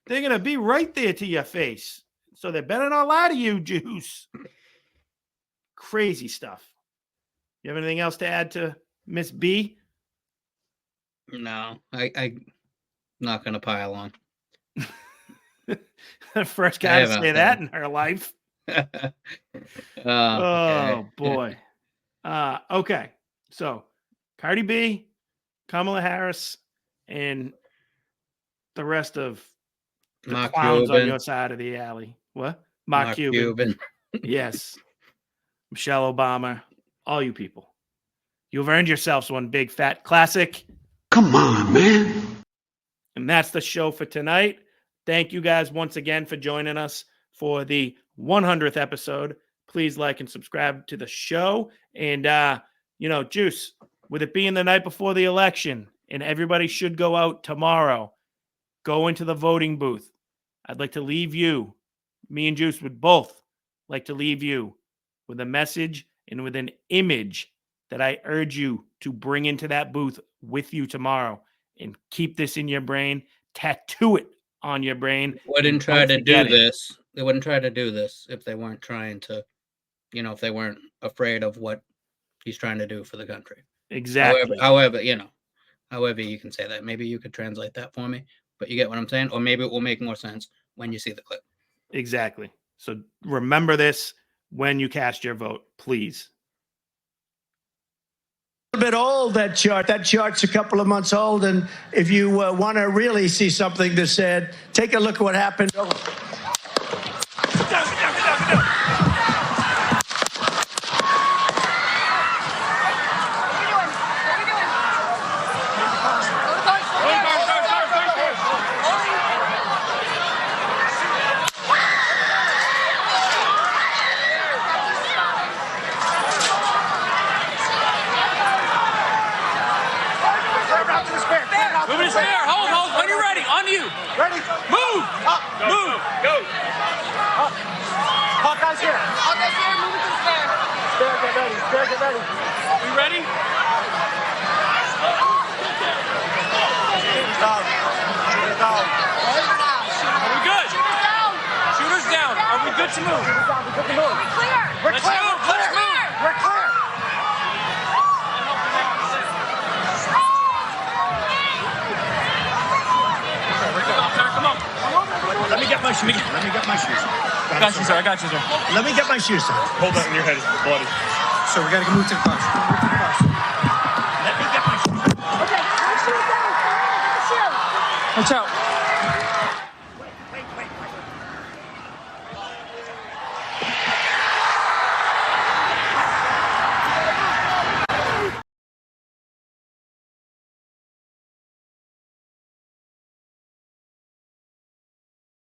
They're going to be right there to your face. So they better not lie to you, Juice. Crazy stuff. You have anything else to add to Miss B? No, I'm not going to pile on. The first guy to say that in her life. Oh, boy. Okay. So Cardi B, Kamala Harris, and the rest of the Mark clowns Cuban. on your side of the alley. What? Mark Cuban. Yes. Michelle Obama. All you people. You've earned yourselves one big fat classic. Come on, man. And that's the show for tonight. Thank you guys once again for joining us for the 100th episode. Please like and subscribe to the show. And, Juice, with it being the night before the election and everybody should go out tomorrow, go into the voting booth. I'd like to leave you, me and Juice would both like to leave you with a message and with an image that I urge you to bring into that booth with you tomorrow and keep this in your brain, tattoo it on your brain. Wouldn't try to do this. They wouldn't try to do this if they weren't trying to, if they weren't afraid of what he's trying to do for the country. Exactly. However, you can say that. Maybe you could translate that for me, but you get what I'm saying? Or maybe it will make more sense when you see the clip. Exactly. So remember this when you cast your vote, please. A bit old, that chart. That chart's a couple of months old, and if you want to really see something that's said, take a look at what happened. I got you, sir. Let me get my shoes, sir. Hold that in your head. It's bloody. So we got to move to the car. Let me get my shoes. Watch out.